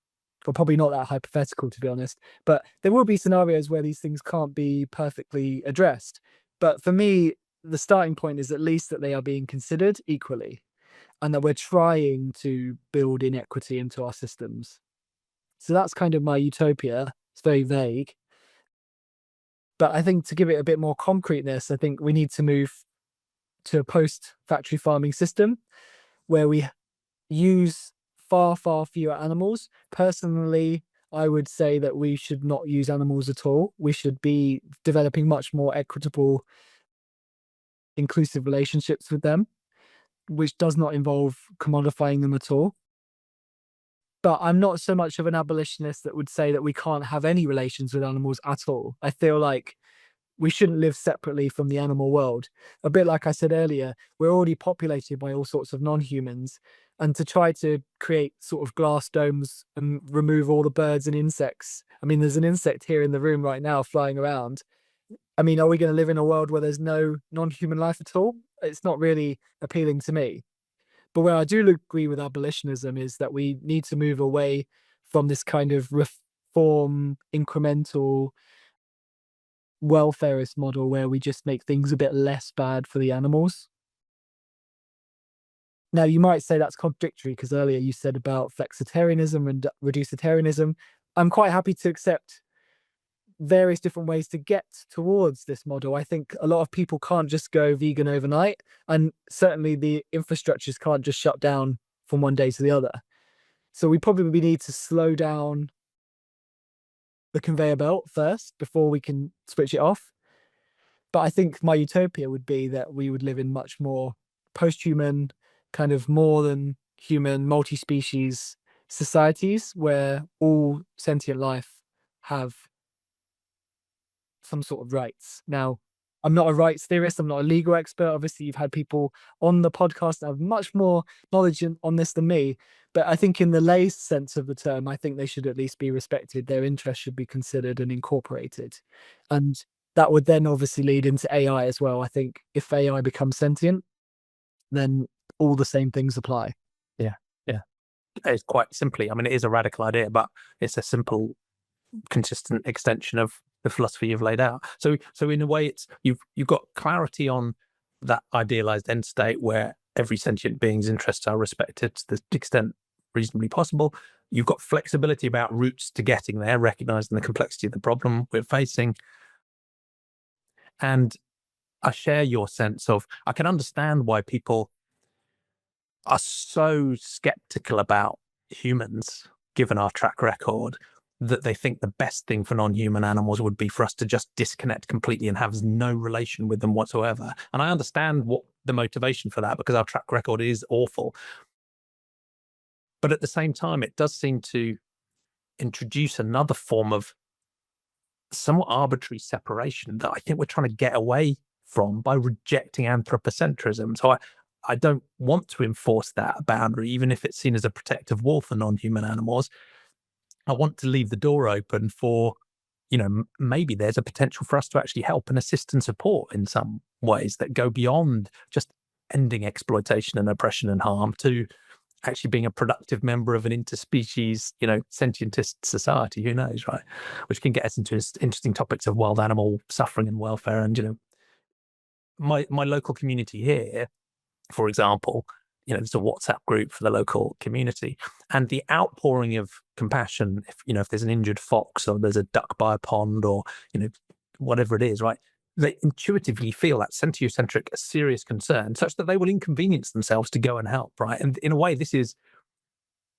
Or probably not that hypothetical, to be honest. But there will be scenarios where these things can't be perfectly addressed. But for me, the starting point is at least that they are being considered equally and that we're trying to build inequity into our systems. So that's kind of my utopia. It's very vague. But I think to give it a bit more concreteness, I think we need to move to a post-factory farming system where we use far, far fewer animals. Personally, I would say that we should not use animals at all. We should be developing much more equitable, inclusive relationships with them, which does not involve commodifying them at all. But I'm not so much of an abolitionist that would say that we can't have any relations with animals at all. I feel like we shouldn't live separately from the animal world. A bit like I said earlier, we're already populated by all sorts of non-humans, and to try to create sort of glass domes and remove all the birds and insects. I mean, there's an insect here in the room right now flying around. I mean, are we going to live in a world where there's no non-human life at all? It's not really appealing to me. But where I do agree with abolitionism is that we need to move away from this kind of reform, incremental, welfarist model where we just make things a bit less bad for the animals. Now, you might say that's contradictory because earlier you said about flexitarianism and reducitarianism. I'm quite happy to accept various different ways to get towards this model. I think a lot of people can't just go vegan overnight, and certainly the infrastructures can't just shut down from one day to the other. So we probably need to slow down the conveyor belt first before we can switch it off. But I think my utopia would be that we would live in much more post-human, kind of more than human, multi-species societies where all sentient life have some sort of rights. Now, I'm not a rights theorist, I'm not a legal expert. Obviously, you've had people on the podcast that have much more knowledge on this than me. But I think in the lay sense of the term, I think they should at least be respected. Their interests should be considered and incorporated. And that would then obviously lead into AI as well. I think if AI becomes sentient, then all the same things apply. Yeah. It's quite simply, I mean, it is a radical idea, but it's a simple, consistent extension of the philosophy you've laid out. So in a way, it's you've got clarity on that idealized end state where every sentient being's interests are respected to the extent reasonably possible. You've got flexibility about routes to getting there, recognizing the complexity of the problem we're facing. And I share your sense of, I can understand why people are so skeptical about humans, given our track record, that they think the best thing for non-human animals would be for us to just disconnect completely and have no relation with them whatsoever. And I understand what the motivation for that, because our track record is awful. But at the same time, it does seem to introduce another form of somewhat arbitrary separation that I think we're trying to get away from by rejecting anthropocentrism. So I don't want to enforce that boundary, even if it's seen as a protective wall for non-human animals. I want to leave the door open for, maybe there's a potential for us to actually help and assist and support in some ways that go beyond just ending exploitation and oppression and harm to actually being a productive member of an interspecies, sentientist society. Who knows, right? Which can get us into interesting topics of wild animal suffering and welfare. And, my local community here, for example, there's a WhatsApp group for the local community, and the outpouring of compassion, if there's an injured fox or there's a duck by a pond or, whatever it is, right? They intuitively feel that sentiocentric, a serious concern, such that they will inconvenience themselves to go and help, right? And in a way, this is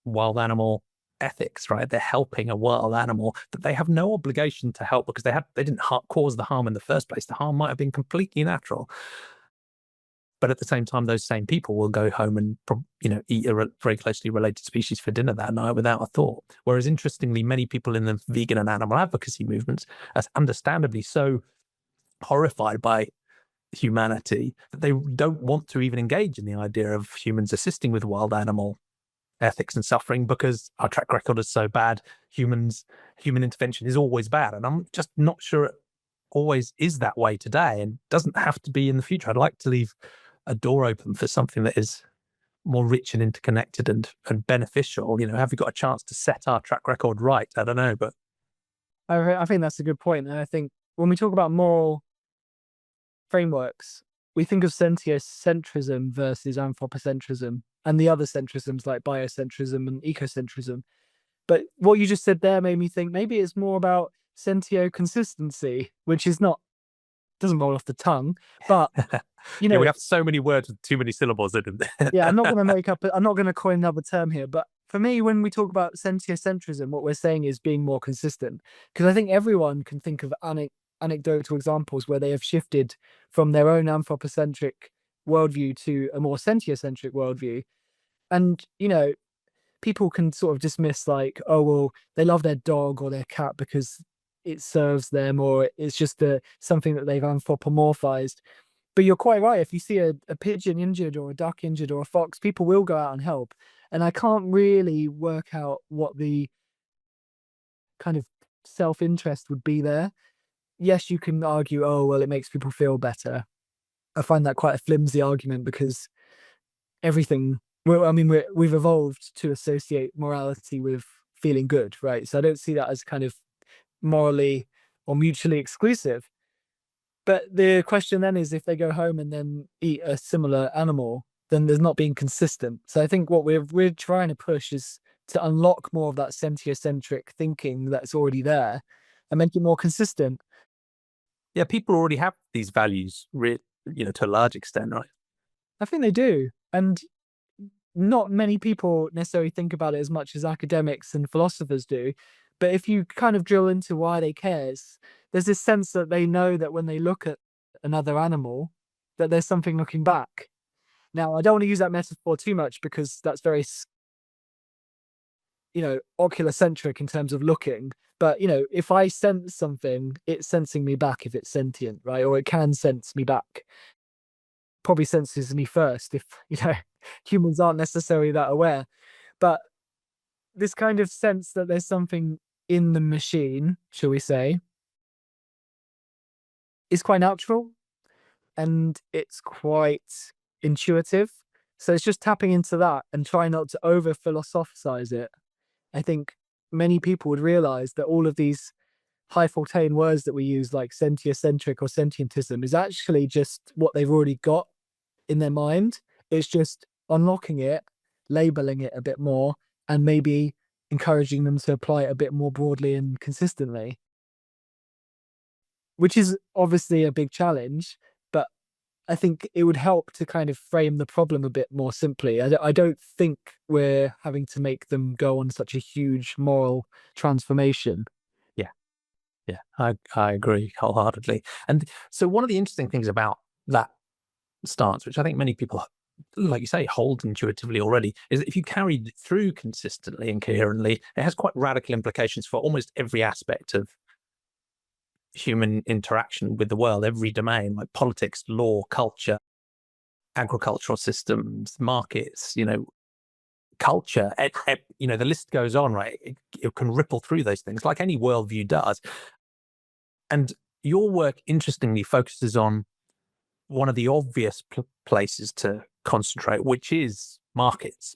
wild animal ethics, right? They're helping a wild animal that they have no obligation to help because they didn't cause the harm in the first place. The harm might have been completely natural. But at the same time, those same people will go home and, eat a very closely related species for dinner that night without a thought. Whereas, interestingly, many people in the vegan and animal advocacy movements are understandably so horrified by humanity that they don't want to even engage in the idea of humans assisting with wild animal ethics and suffering because our track record is so bad. Human intervention is always bad. And I'm just not sure it always is that way today and doesn't have to be in the future. I'd like to leave a door open for something that is more rich and interconnected and beneficial. Have we got a chance to set our track record right? I don't know, but I think that's a good point. And I think when we talk about moral frameworks, we think of sentiocentrism versus anthropocentrism and the other centrisms like biocentrism and ecocentrism. But what you just said there made me think maybe it's more about sentio consistency, which doesn't roll off the tongue, but we have so many words with too many syllables in them. Yeah, I'm not going to coin another term here, but For me, when we talk about sentiententrism, what we're saying is being more consistent. Because I think everyone can think of anecdotal examples where they have shifted from their own anthropocentric worldview to a more sentient-centric worldview. And, people can sort of dismiss like, oh, well, they love their dog or their cat because it serves them, or it's just something that they've anthropomorphized. But you're quite right. If you see a pigeon injured or a duck injured or a fox, people will go out and help. And I can't really work out what the kind of self-interest would be there. Yes, you can argue, oh, well, it makes people feel better. I find that quite a flimsy argument because everything, well, I mean, we've evolved to associate morality with feeling good, right? So I don't see that as kind of morally or mutually exclusive. But the question then is, if they go home and then eat a similar animal, then there's not being consistent. So I think what we're trying to push is to unlock more of that sentient-centric thinking that's already there and make it more consistent. Yeah, people already have these values, to a large extent, right? I think they do. And not many people necessarily think about it as much as academics and philosophers do. But if you kind of drill into why they care, there's this sense that they know that when they look at another animal, that there's something looking back. Now, I don't want to use that metaphor too much because that's very, ocular-centric in terms of looking. But, if I sense something, it's sensing me back if it's sentient, right? Or it can sense me back. Probably senses me first if, humans aren't necessarily that aware. But this kind of sense that there's something in the machine, shall we say, is quite natural and it's quite intuitive. So it's just tapping into that and trying not to over philosophize it. I think many people would realize that all of these high fortean words that we use, like sentient-centric or sentientism, is actually just what they've already got in their mind. It's just unlocking it, labeling it a bit more, and maybe encouraging them to apply it a bit more broadly and consistently, which is obviously a big challenge, but I think it would help to kind of frame the problem a bit more simply. I don't think we're having to make them go on such a huge moral transformation. Yeah, yeah, I agree wholeheartedly. And so one of the interesting things about that stance, which I think many people, like you say, hold intuitively already, is that if you carry it through consistently and coherently, it has quite radical implications for almost every aspect of human interaction with the world, every domain, like politics, law, culture, agricultural systems, markets, culture, the list goes on, right? It can ripple through those things like any worldview does. And your work, interestingly, focuses on one of the obvious places to concentrate, which is markets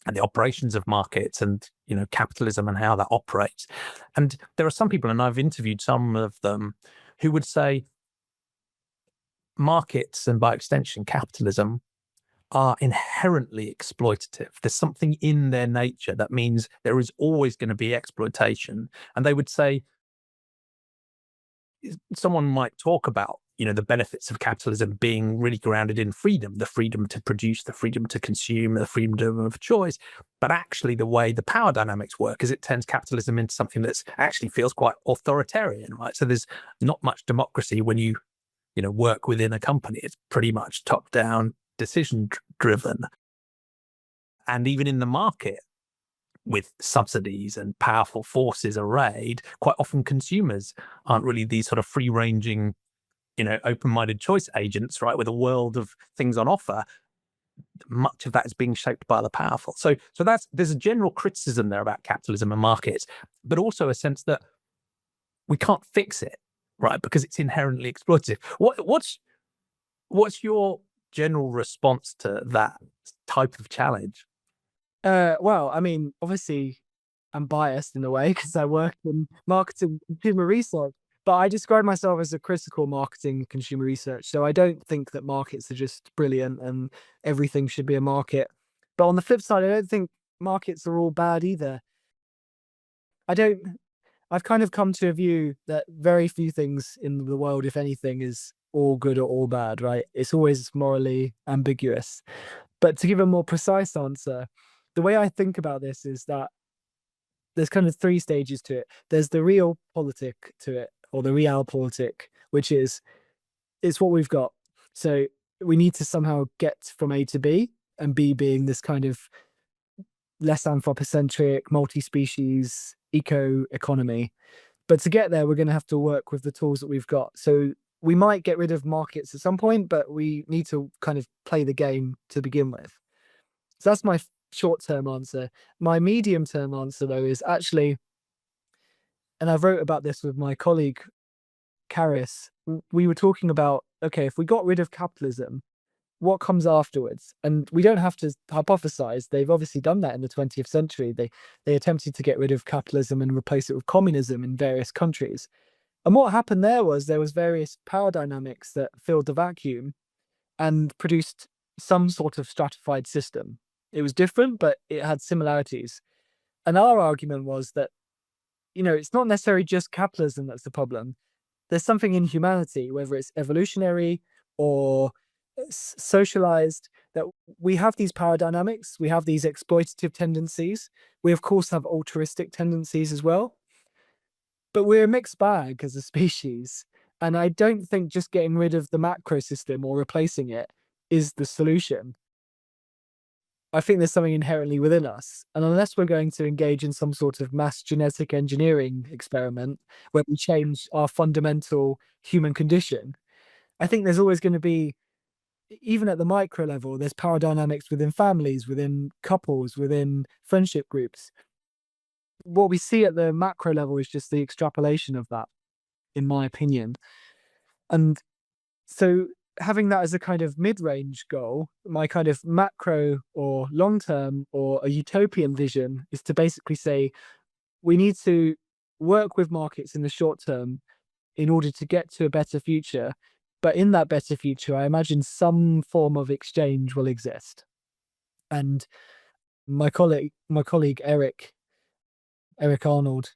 and the operations of markets and, capitalism and how that operates. And there are some people, and I've interviewed some of them, who would say markets and by extension capitalism are inherently exploitative. There's something in their nature that means there is always going to be exploitation. And they would say, someone might talk about, the benefits of capitalism being really grounded in freedom, the freedom to produce, the freedom to consume, the freedom of choice. But actually the way the power dynamics work is it turns capitalism into something that's actually feels quite authoritarian, right? So there's not much democracy when you work within a company. It's pretty much top down, decision driven. And even in the market, with subsidies and powerful forces arrayed, quite often consumers aren't really these sort of free ranging, open-minded choice agents, right? With a world of things on offer, much of that is being shaped by the powerful. So there's a general criticism there about capitalism and markets, but also a sense that we can't fix it, right? Because it's inherently exploitative. What's your general response to that type of challenge? Well, I mean, obviously, I'm biased in a way because I work in marketing and consumer research, but I describe myself as a critical marketing and consumer research. So I don't think that markets are just brilliant and everything should be a market. But on the flip side, I don't think markets are all bad either. I've kind of come to a view that very few things in the world, if anything, is all good or all bad, right? It's always morally ambiguous. But to give a more precise answer, the way I think about this is that there's kind of three stages to it. There's the real politic to it, or the realpolitik, which is it's what we've got. So we need to somehow get from A to B, and B being this kind of less anthropocentric, multi-species eco economy. But to get there, we're going to have to work with the tools that we've got. So we might get rid of markets at some point, but we need to kind of play the game to begin with. So that's my short-term answer. My medium-term answer, though, is actually, and I wrote about this with my colleague, Karis, we were talking about, okay, if we got rid of capitalism, what comes afterwards? And we don't have to hypothesize. They've obviously done that in the 20th century. They attempted to get rid of capitalism and replace it with communism in various countries. And what happened there was various power dynamics that filled the vacuum and produced some sort of stratified system. It was different, but it had similarities. And our argument was that, it's not necessarily just capitalism that's the problem. There's something in humanity, whether it's evolutionary or socialized, that we have these power dynamics, we have these exploitative tendencies. We, of course, have altruistic tendencies as well. But we're a mixed bag as a species. And I don't think just getting rid of the macro system or replacing it is the solution. I think there's something inherently within us. And unless we're going to engage in some sort of mass genetic engineering experiment where we change our fundamental human condition, I think there's always going to be, even at the micro level, there's power dynamics within families, within couples, within friendship groups. What we see at the macro level is just the extrapolation of that, in my opinion. And so having that as a kind of mid-range goal, my kind of macro or long-term or a utopian vision is to basically say we need to work with markets in the short term in order to get to a better future. But in that better future, I imagine some form of exchange will exist. And my colleague Eric Arnold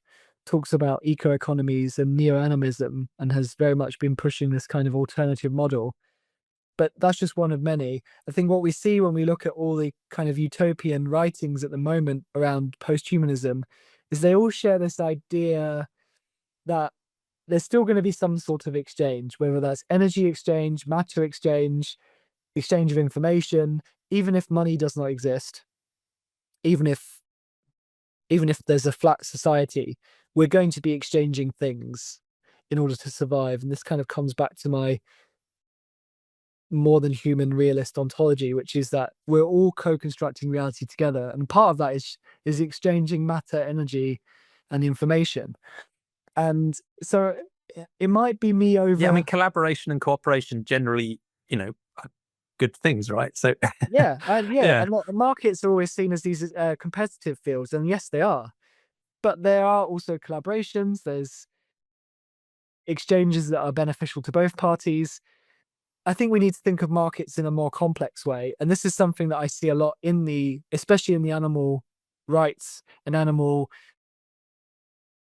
talks about eco-economies and neo-animism and has very much been pushing this kind of alternative model. But that's just one of many. I think what we see when we look at all the kind of utopian writings at the moment around post-humanism is they all share this idea that there's still going to be some sort of exchange, whether that's energy exchange, matter exchange, exchange of information, even if money does not exist, even if there's a flat society, we're going to be exchanging things in order to survive. And this kind of comes back to my more than human realist ontology, which is that we're all co-constructing reality together. And part of that is exchanging matter, energy, and information. And so it might be me over. Yeah, I mean, collaboration and cooperation generally, are good things, right? So yeah, and markets are always seen as these competitive fields, and yes, they are. But there are also collaborations. There's exchanges that are beneficial to both parties. I think we need to think of markets in a more complex way, and this is something that I see a lot especially in the animal rights and animal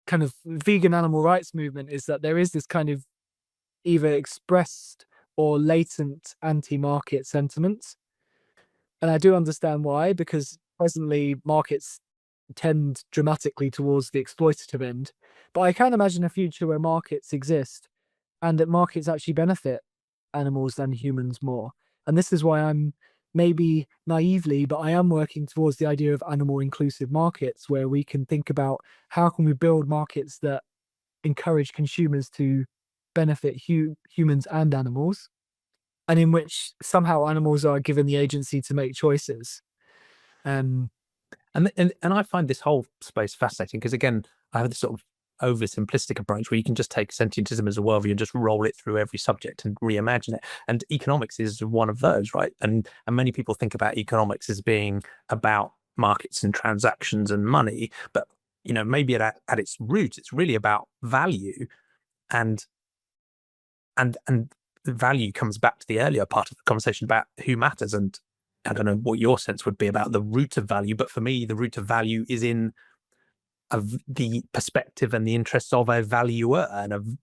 kind of vegan animal rights movement, is that there is this kind of either expressed or latent anti-market sentiment. And I do understand why, because presently markets tend dramatically towards the exploitative end. But I can imagine a future where markets exist and that markets actually benefit animals than humans more. And this is why I'm maybe naively, but I am working towards the idea of animal inclusive markets, where we can think about how can we build markets that encourage consumers to benefit humans and animals, and in which somehow animals are given the agency to make choices. And I find this whole space fascinating because, again, I have this sort of oversimplistic approach where you can just take sentientism as a worldview and just roll it through every subject and reimagine it. And economics is one of those, right? And many people think about economics as being about markets and transactions and money, but maybe at its root, it's really about value, and the value comes back to the earlier part of the conversation about who matters. And I don't know what your sense would be about the root of value, but for me, the root of value is in the perspective and the interests of a valuer, and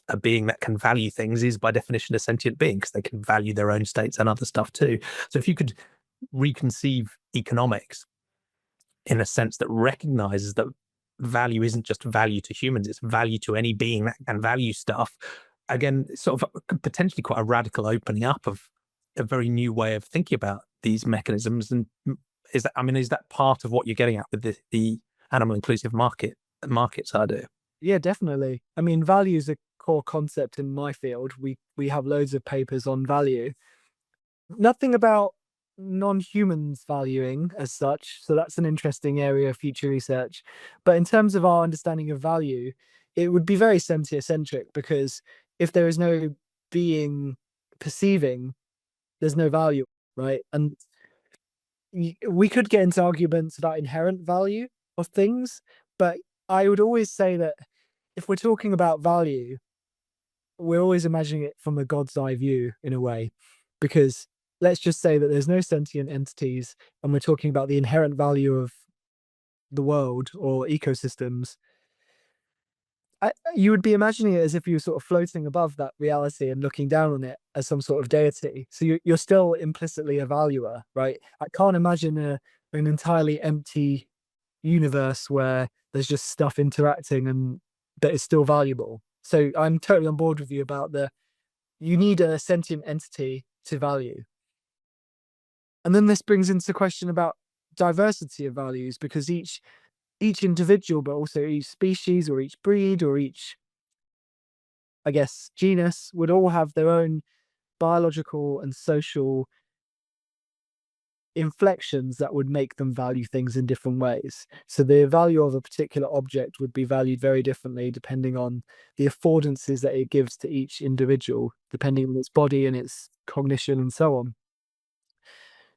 a being that can value things is by definition a sentient being, because they can value their own states and other stuff too. So if you could reconceive economics in a sense that recognizes that value isn't just value to humans, it's value to any being that can value stuff. Again, sort of potentially quite a radical opening up of a very new way of thinking about these mechanisms. And is that part of what you're getting at with the animal inclusive markets idea? Yeah, definitely. I mean, value is a core concept in my field. We have loads of papers on value. Nothing about non-humans valuing as such, so that's an interesting area of future research. But in terms of our understanding of value, it would be very sentient-centric, because if there is no being perceiving, there's no value, right? And we could get into arguments about inherent value of things, but I would always say that if we're talking about value, we're always imagining it from a God's eye view in a way, because let's just say that there's no sentient entities and we're talking about the inherent value of the world or ecosystems. You would be imagining it as if you were sort of floating above that reality and looking down on it as some sort of deity. So you're still implicitly a valuer, right? I can't imagine an entirely empty universe where there's just stuff interacting and that is still valuable. So I'm totally on board with you about you need a sentient entity to value. And then this brings into question about diversity of values, because each individual, but also each species or each breed or each, I guess, genus would all have their own biological and social inflections that would make them value things in different ways. So the value of a particular object would be valued very differently depending on the affordances that it gives to each individual, depending on its body and its cognition and so on.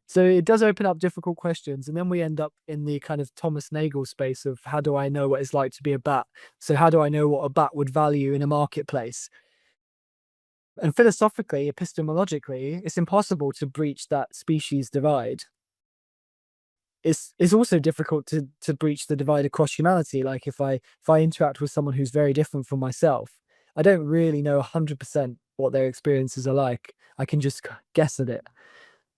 So it does open up difficult questions, and then we end up in the kind of Thomas Nagel space of how do I know what it's like to be a bat? So how do I know what a bat would value in a marketplace? And philosophically, epistemologically, it's impossible to breach that species divide. It's also difficult to breach the divide across humanity. Like if I interact with someone who's very different from myself, I don't really know 100% what their experiences are like. I can just guess at it.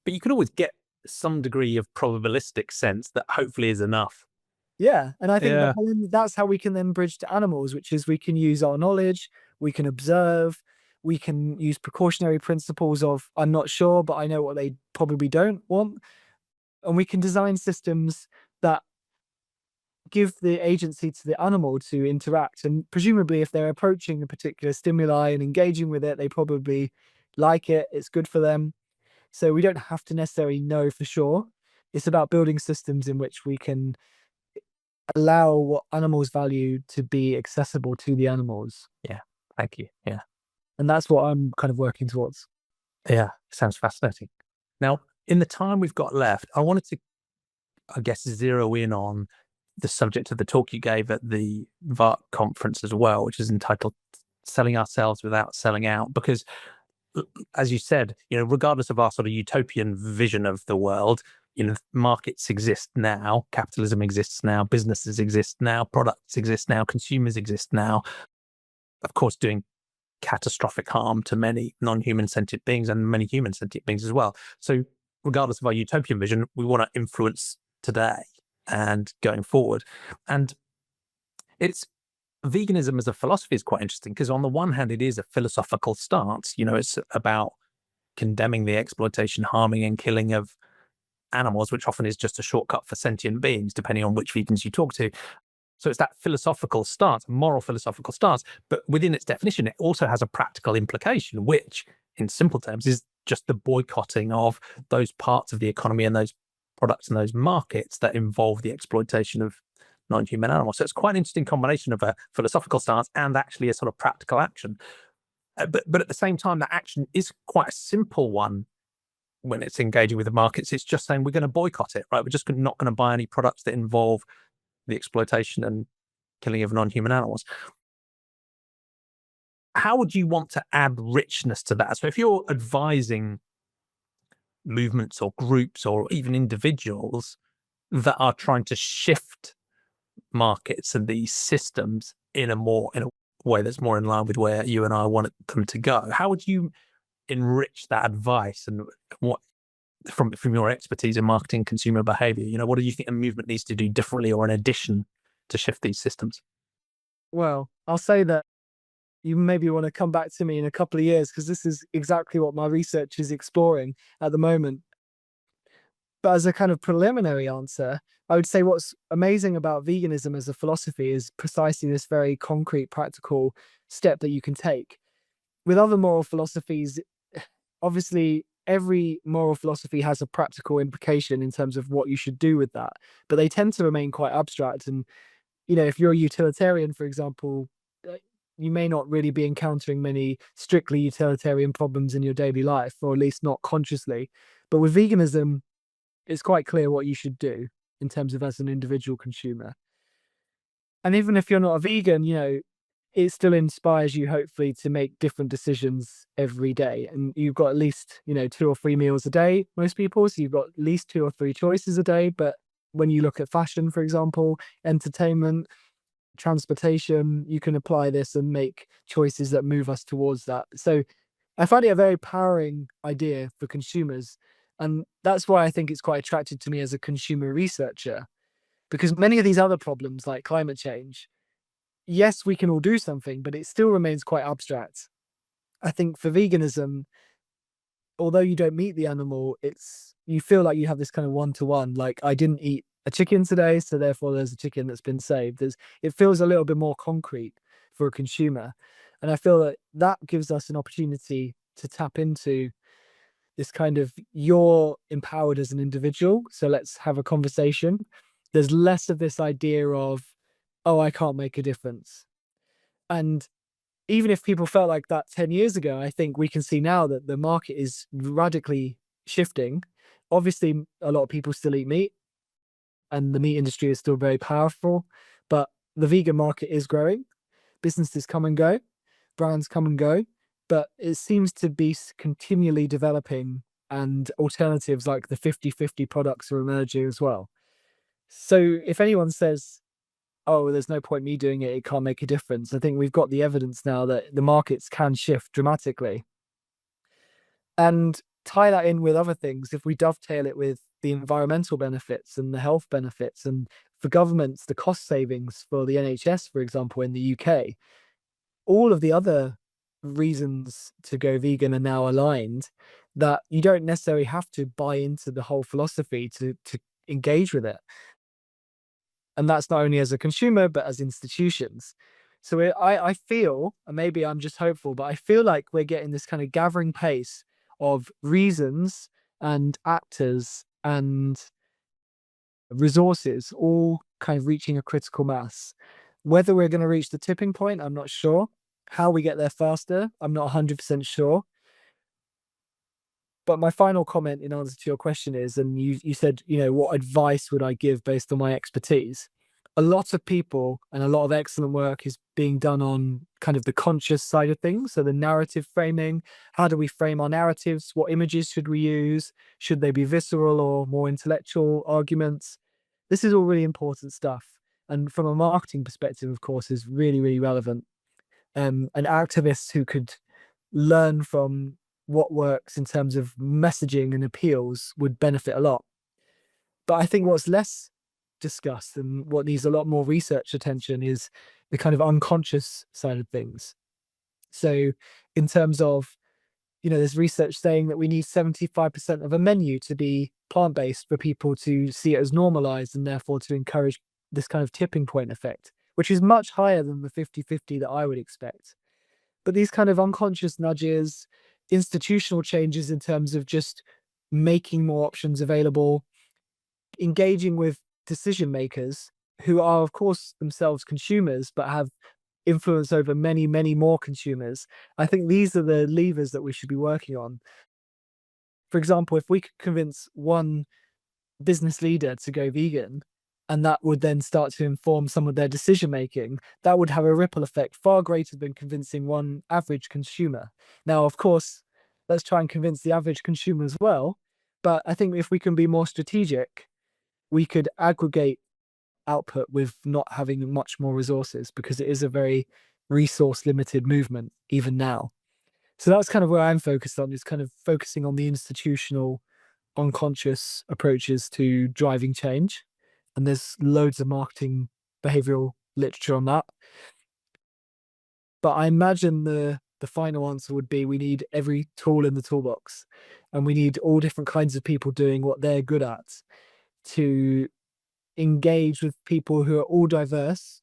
But you can always get some degree of probabilistic sense that hopefully is enough. Yeah, and I think Yeah. that's how we can then bridge to animals, which is we can use our knowledge, we can observe, we can use precautionary principles of I'm not sure, but I know what they probably don't want, and we can design systems that give the agency to the animal to interact. And presumably, if they're approaching a particular stimuli and engaging with it, they probably like it. It's good for them. So we don't have to necessarily know for sure. It's about building systems in which we can allow what animals value to be accessible to the animals. Yeah. Thank you. Yeah. And that's what I'm kind of working towards. Yeah. Sounds fascinating. Now, in the time we've got left, I wanted to, I guess, zero in on the subject of the talk you gave at the VARC conference as well, which is entitled Selling Ourselves Without Selling Out. Because as you said, regardless of our sort of utopian vision of the world, markets exist now, capitalism exists now, businesses exist now, products exist now, consumers exist now, of course, doing catastrophic harm to many non-human sentient beings and many human sentient beings as well. So regardless of our utopian vision, we want to influence today and going forward. And veganism as a philosophy is quite interesting, because on the one hand, it is a philosophical stance. It's about condemning the exploitation, harming and killing of animals, which often is just a shortcut for sentient beings, depending on which vegans you talk to. So it's that philosophical stance, moral philosophical stance, but within its definition, it also has a practical implication, which in simple terms is just the boycotting of those parts of the economy and those products and those markets that involve the exploitation of non-human animals. So it's quite an interesting combination of a philosophical stance and actually a sort of practical action. But at the same time, that action is quite a simple one when it's engaging with the markets. It's just saying we're going to boycott it, right? We're just not going to buy any products that involve the exploitation and killing of non-human animals. How would you want to add richness to that? So if you're advising movements or groups or even individuals that are trying to shift markets and these systems in a way that's more in line with where you and I want them to go, how would you enrich that advice and what from your expertise in marketing consumer behavior, what do you think a movement needs to do differently or in addition to shift these systems? Well, I'll say that you maybe want to come back to me in a couple of years, because this is exactly what my research is exploring at the moment. But as a kind of preliminary answer, I would say what's amazing about veganism as a philosophy is precisely this very concrete, practical step that you can take. With other moral philosophies, obviously, every moral philosophy has a practical implication in terms of what you should do with that, but they tend to remain quite abstract. And, if you're a utilitarian, for example, you may not really be encountering many strictly utilitarian problems in your daily life, or at least not consciously. But with veganism, it's quite clear what you should do in terms of as an individual consumer. And even if you're not a vegan, it still inspires you, hopefully, to make different decisions every day. And you've got at least, 2 or 3 meals a day, most people. So you've got at least 2 or 3 choices a day. But when you look at fashion, for example, entertainment, transportation, you can apply this and make choices that move us towards that. So I find it a very powering idea for consumers. And that's why I think it's quite attractive to me as a consumer researcher, because many of these other problems like climate change, yes, we can all do something, but it still remains quite abstract. I think for veganism, although you don't meet the animal, you feel like you have this kind of one-to-one, like, I didn't eat a chicken today, so therefore there's a chicken that's been saved. It feels a little bit more concrete for a consumer. And I feel that that gives us an opportunity to tap into this kind of, you're empowered as an individual, so let's have a conversation. There's less of this idea of, oh, I can't make a difference. And even if people felt like that 10 years ago, I think we can see now that the market is radically shifting. Obviously, a lot of people still eat meat, and the meat industry is still very powerful, but the vegan market is growing. Businesses come and go, brands come and go, but it seems to be continually developing, and alternatives like the 50/50 products are emerging as well. So if anyone says, oh, there's no point me doing it, it can't make a difference, I think we've got the evidence now that the markets can shift dramatically. And tie that in with other things, if we dovetail it with the environmental benefits and the health benefits, and for governments, the cost savings for the NHS, for example, in the UK, all of the other reasons to go vegan are now aligned, that you don't necessarily have to buy into the whole philosophy to engage with it. And that's not only as a consumer, but as institutions. So I feel, and maybe I'm just hopeful, but I feel like we're getting this kind of gathering pace of reasons and actors and resources all kind of reaching a critical mass. Whether we're going to reach the tipping point, I'm not sure. How we get there faster, I'm not 100% sure. But my final comment in answer to your question is, and you said, what advice would I give based on my expertise? A lot of people and a lot of excellent work is being done on kind of the conscious side of things. So the narrative framing, how do we frame our narratives? What images should we use? Should they be visceral or more intellectual arguments? This is all really important stuff. And from a marketing perspective, of course, is really, really relevant. And activists who could learn from what works in terms of messaging and appeals would benefit a lot. But I think what's less discussed and what needs a lot more research attention is the kind of unconscious side of things. So in terms of, there's research saying that we need 75% of a menu to be plant-based for people to see it as normalized, and therefore to encourage this kind of tipping point effect, which is much higher than the 50/50 that I would expect. But these kind of unconscious nudges, institutional changes in terms of just making more options available, engaging with decision makers who are, of course, themselves consumers, but have influence over many, many more consumers. I think these are the levers that we should be working on. For example, if we could convince one business leader to go vegan, and that would then start to inform some of their decision making, that would have a ripple effect far greater than convincing one average consumer. Now, of course, let's try and convince the average consumer as well. But I think if we can be more strategic, we could aggregate output with not having much more resources, because it is a very resource limited movement even now. So that's kind of where I'm focused on, is kind of focusing on the institutional unconscious approaches to driving change. And there's loads of marketing behavioral literature on that. But I imagine the final answer would be we need every tool in the toolbox, and we need all different kinds of people doing what they're good at to engage with people who are all diverse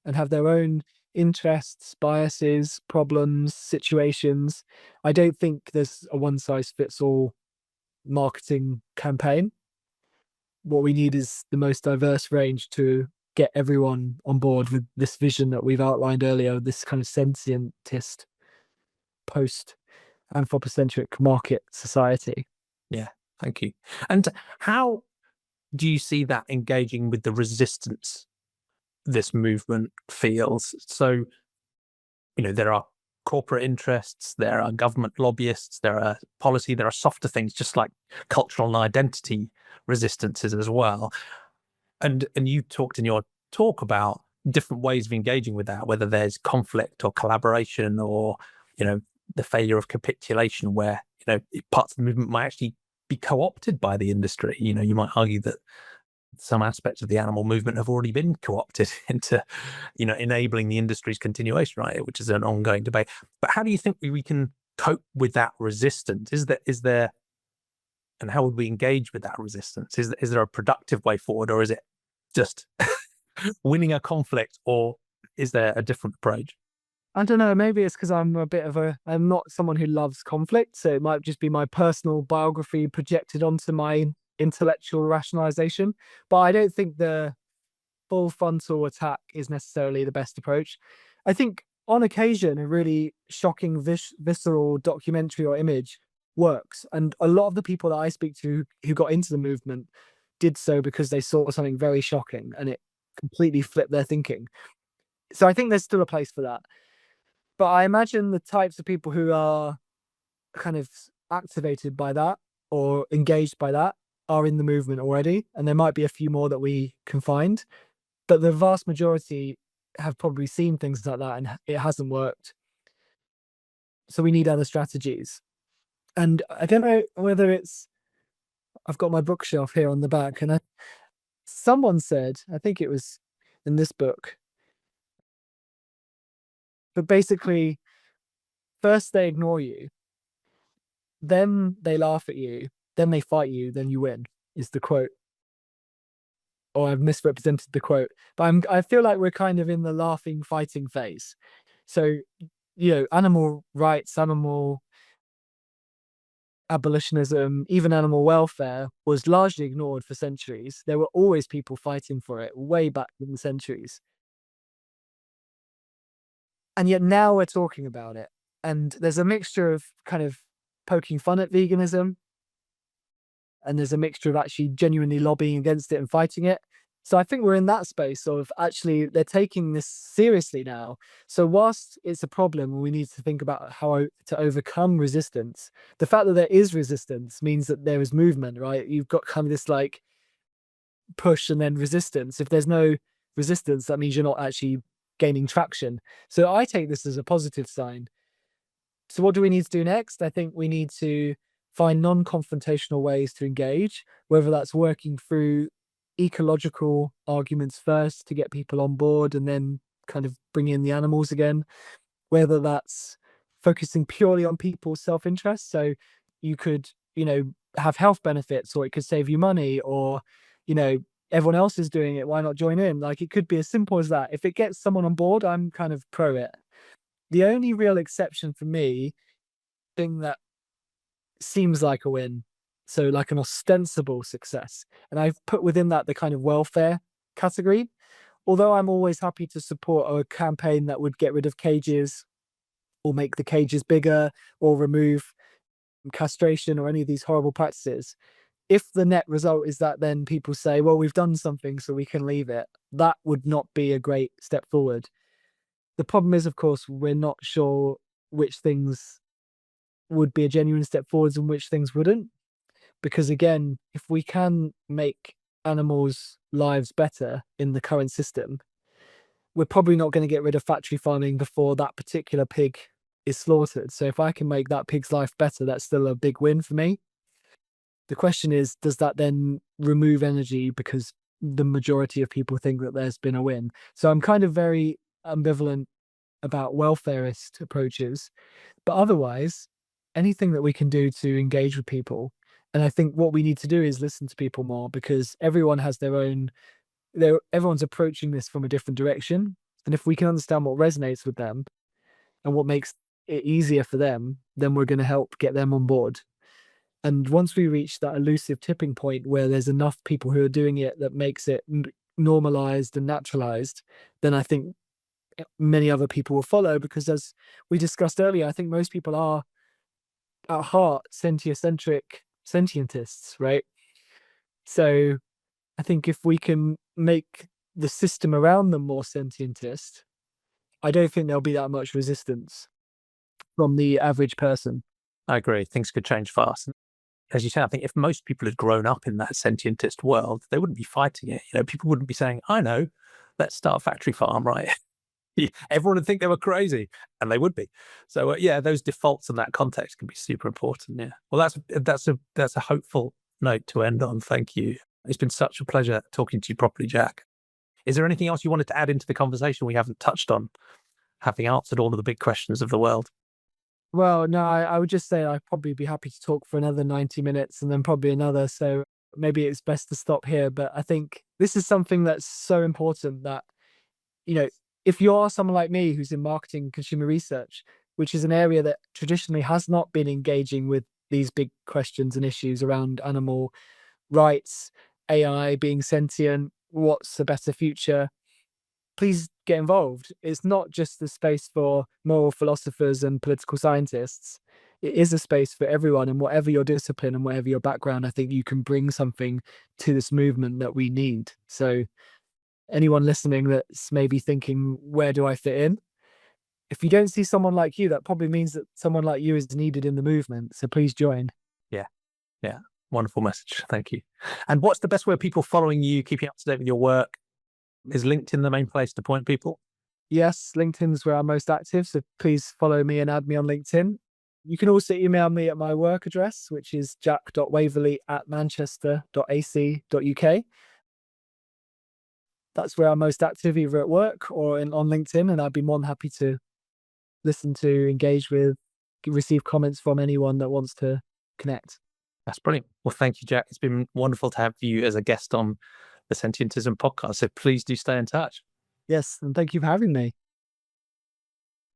and have their own interests, biases, problems, situations. I don't think there's a one size fits all marketing campaign. What we need is the most diverse range to get everyone on board with this vision that we've outlined earlier, this kind of sentientist post anthropocentric market society. Yeah, thank you. And how do you see that engaging with the resistance this movement feels? So, there are corporate interests, there are government lobbyists, there are policy, there are softer things, just like cultural and identity resistances as well. And you talked in your talk about different ways of engaging with that, whether there's conflict or collaboration or, the failure of capitulation where, parts of the movement might actually be co-opted by the industry. You might argue that some aspects of the animal movement have already been co-opted into, enabling the industry's continuation, right? Which is an ongoing debate. But how do you think we can cope with that resistance? Is there, and how would we engage with that resistance? Is there a productive way forward, or is it just winning a conflict, or is there a different approach? I don't know, maybe it's because I'm not someone who loves conflict, so it might just be my personal biography projected onto my intellectual rationalization. But I don't think the full frontal attack is necessarily the best approach. I think on occasion, a really shocking, visceral documentary or image works. And a lot of the people that I speak to who got into the movement did so because they saw something very shocking and it completely flipped their thinking. So I think there's still a place for that. But I imagine the types of people who are kind of activated by that or engaged by that are in the movement already. And there might be a few more that we can find. But the vast majority have probably seen things like that and it hasn't worked. So we need other strategies. And I don't know whether I've got my bookshelf here on the back, and someone said, I think it was in this book, but basically, first they ignore you, then they laugh at you, then they fight you, then you win, is the quote. Or I've misrepresented the quote, but I feel like we're kind of in the laughing, fighting phase. So, animal rights, animal abolitionism, even animal welfare was largely ignored for centuries. There were always people fighting for it way back in the centuries. And yet now we're talking about it. And there's a mixture of kind of poking fun at veganism, and there's a mixture of actually genuinely lobbying against it and fighting it. So I think we're in that space of actually they're taking this seriously now. So whilst it's a problem and we need to think about how to overcome resistance, the fact that there is resistance means that there is movement, right? You've got kind of this like push and then resistance. If there's no resistance, that means you're not actually gaining traction. So I take this as a positive sign. So what do we need to do next? I think we need to find non-confrontational ways to engage, whether that's working through ecological arguments first to get people on board and then kind of bring in the animals again, whether that's focusing purely on people's self-interest. So you could, have health benefits, or it could save you money, or, everyone else is doing it, why not join in? Like, it could be as simple as that. If it gets someone on board, I'm kind of pro it. The only real exception for me, thing that seems like a win, so like an ostensible success, and I've put within that the kind of welfare category, although I'm always happy to support a campaign that would get rid of cages or make the cages bigger or remove castration or any of these horrible practices. If the net result is that then people say, well, we've done something so we can leave it, that would not be a great step forward. The problem is, of course, we're not sure which things would be a genuine step forwards and which things wouldn't. Because again, if we can make animals' lives better in the current system, we're probably not going to get rid of factory farming before that particular pig is slaughtered. So if I can make that pig's life better, that's still a big win for me. The question is, does that then remove energy because the majority of people think that there's been a win? So I'm kind of very ambivalent about welfarist approaches, but otherwise, anything that we can do to engage with people. And I think what we need to do is listen to people more, because everyone has their own, everyone's approaching this from a different direction. And if we can understand what resonates with them and what makes it easier for them, then we're going to help get them on board. And once we reach that elusive tipping point where there's enough people who are doing it that makes it normalized and naturalized, then I think many other people will follow, because as we discussed earlier, I think most people are at heart sentient-centric sentientists, right? So I think if we can make the system around them more sentientist, I don't think there'll be that much resistance from the average person. I agree. Things could change fast. As you say, I think if most people had grown up in that sentientist world, they wouldn't be fighting it. People wouldn't be saying, I know, let's start a factory farm, right? Everyone would think they were crazy, and they would be. So yeah, those defaults in that context can be super important. Yeah. Well, that's a hopeful note to end on. Thank you. It's been such a pleasure talking to you properly, Jack. Is there anything else you wanted to add into the conversation we haven't touched on, having answered all of the big questions of the world? Well, no, I would just say I'd probably be happy to talk for another 90 minutes and then probably another. So maybe it's best to stop here. But I think this is something that's so important that, if you are someone like me who's in marketing and consumer research, which is an area that traditionally has not been engaging with these big questions and issues around animal rights, AI, being sentient, what's a better future, please get involved. It's not just the space for moral philosophers and political scientists. It is a space for everyone, and whatever your discipline and whatever your background, I think you can bring something to this movement that we need. So anyone listening that's maybe thinking, where do I fit in? If you don't see someone like you, that probably means that someone like you is needed in the movement. So please join. Yeah. Yeah. Wonderful message. Thank you. And what's the best way of people following you, keeping up to date with your work? Is LinkedIn the main place to point people? Yes, LinkedIn's where I'm most active. So please follow me and add me on LinkedIn. You can also email me at my work address, which is jack.waverley@manchester.ac.uk. That's where I'm most active, either at work or on LinkedIn. And I'd be more than happy to listen to, engage with, receive comments from anyone that wants to connect. That's brilliant. Well, thank you, Jack. It's been wonderful to have you as a guest on the Sentientism podcast. So please do stay in touch. Yes, and thank you for having me.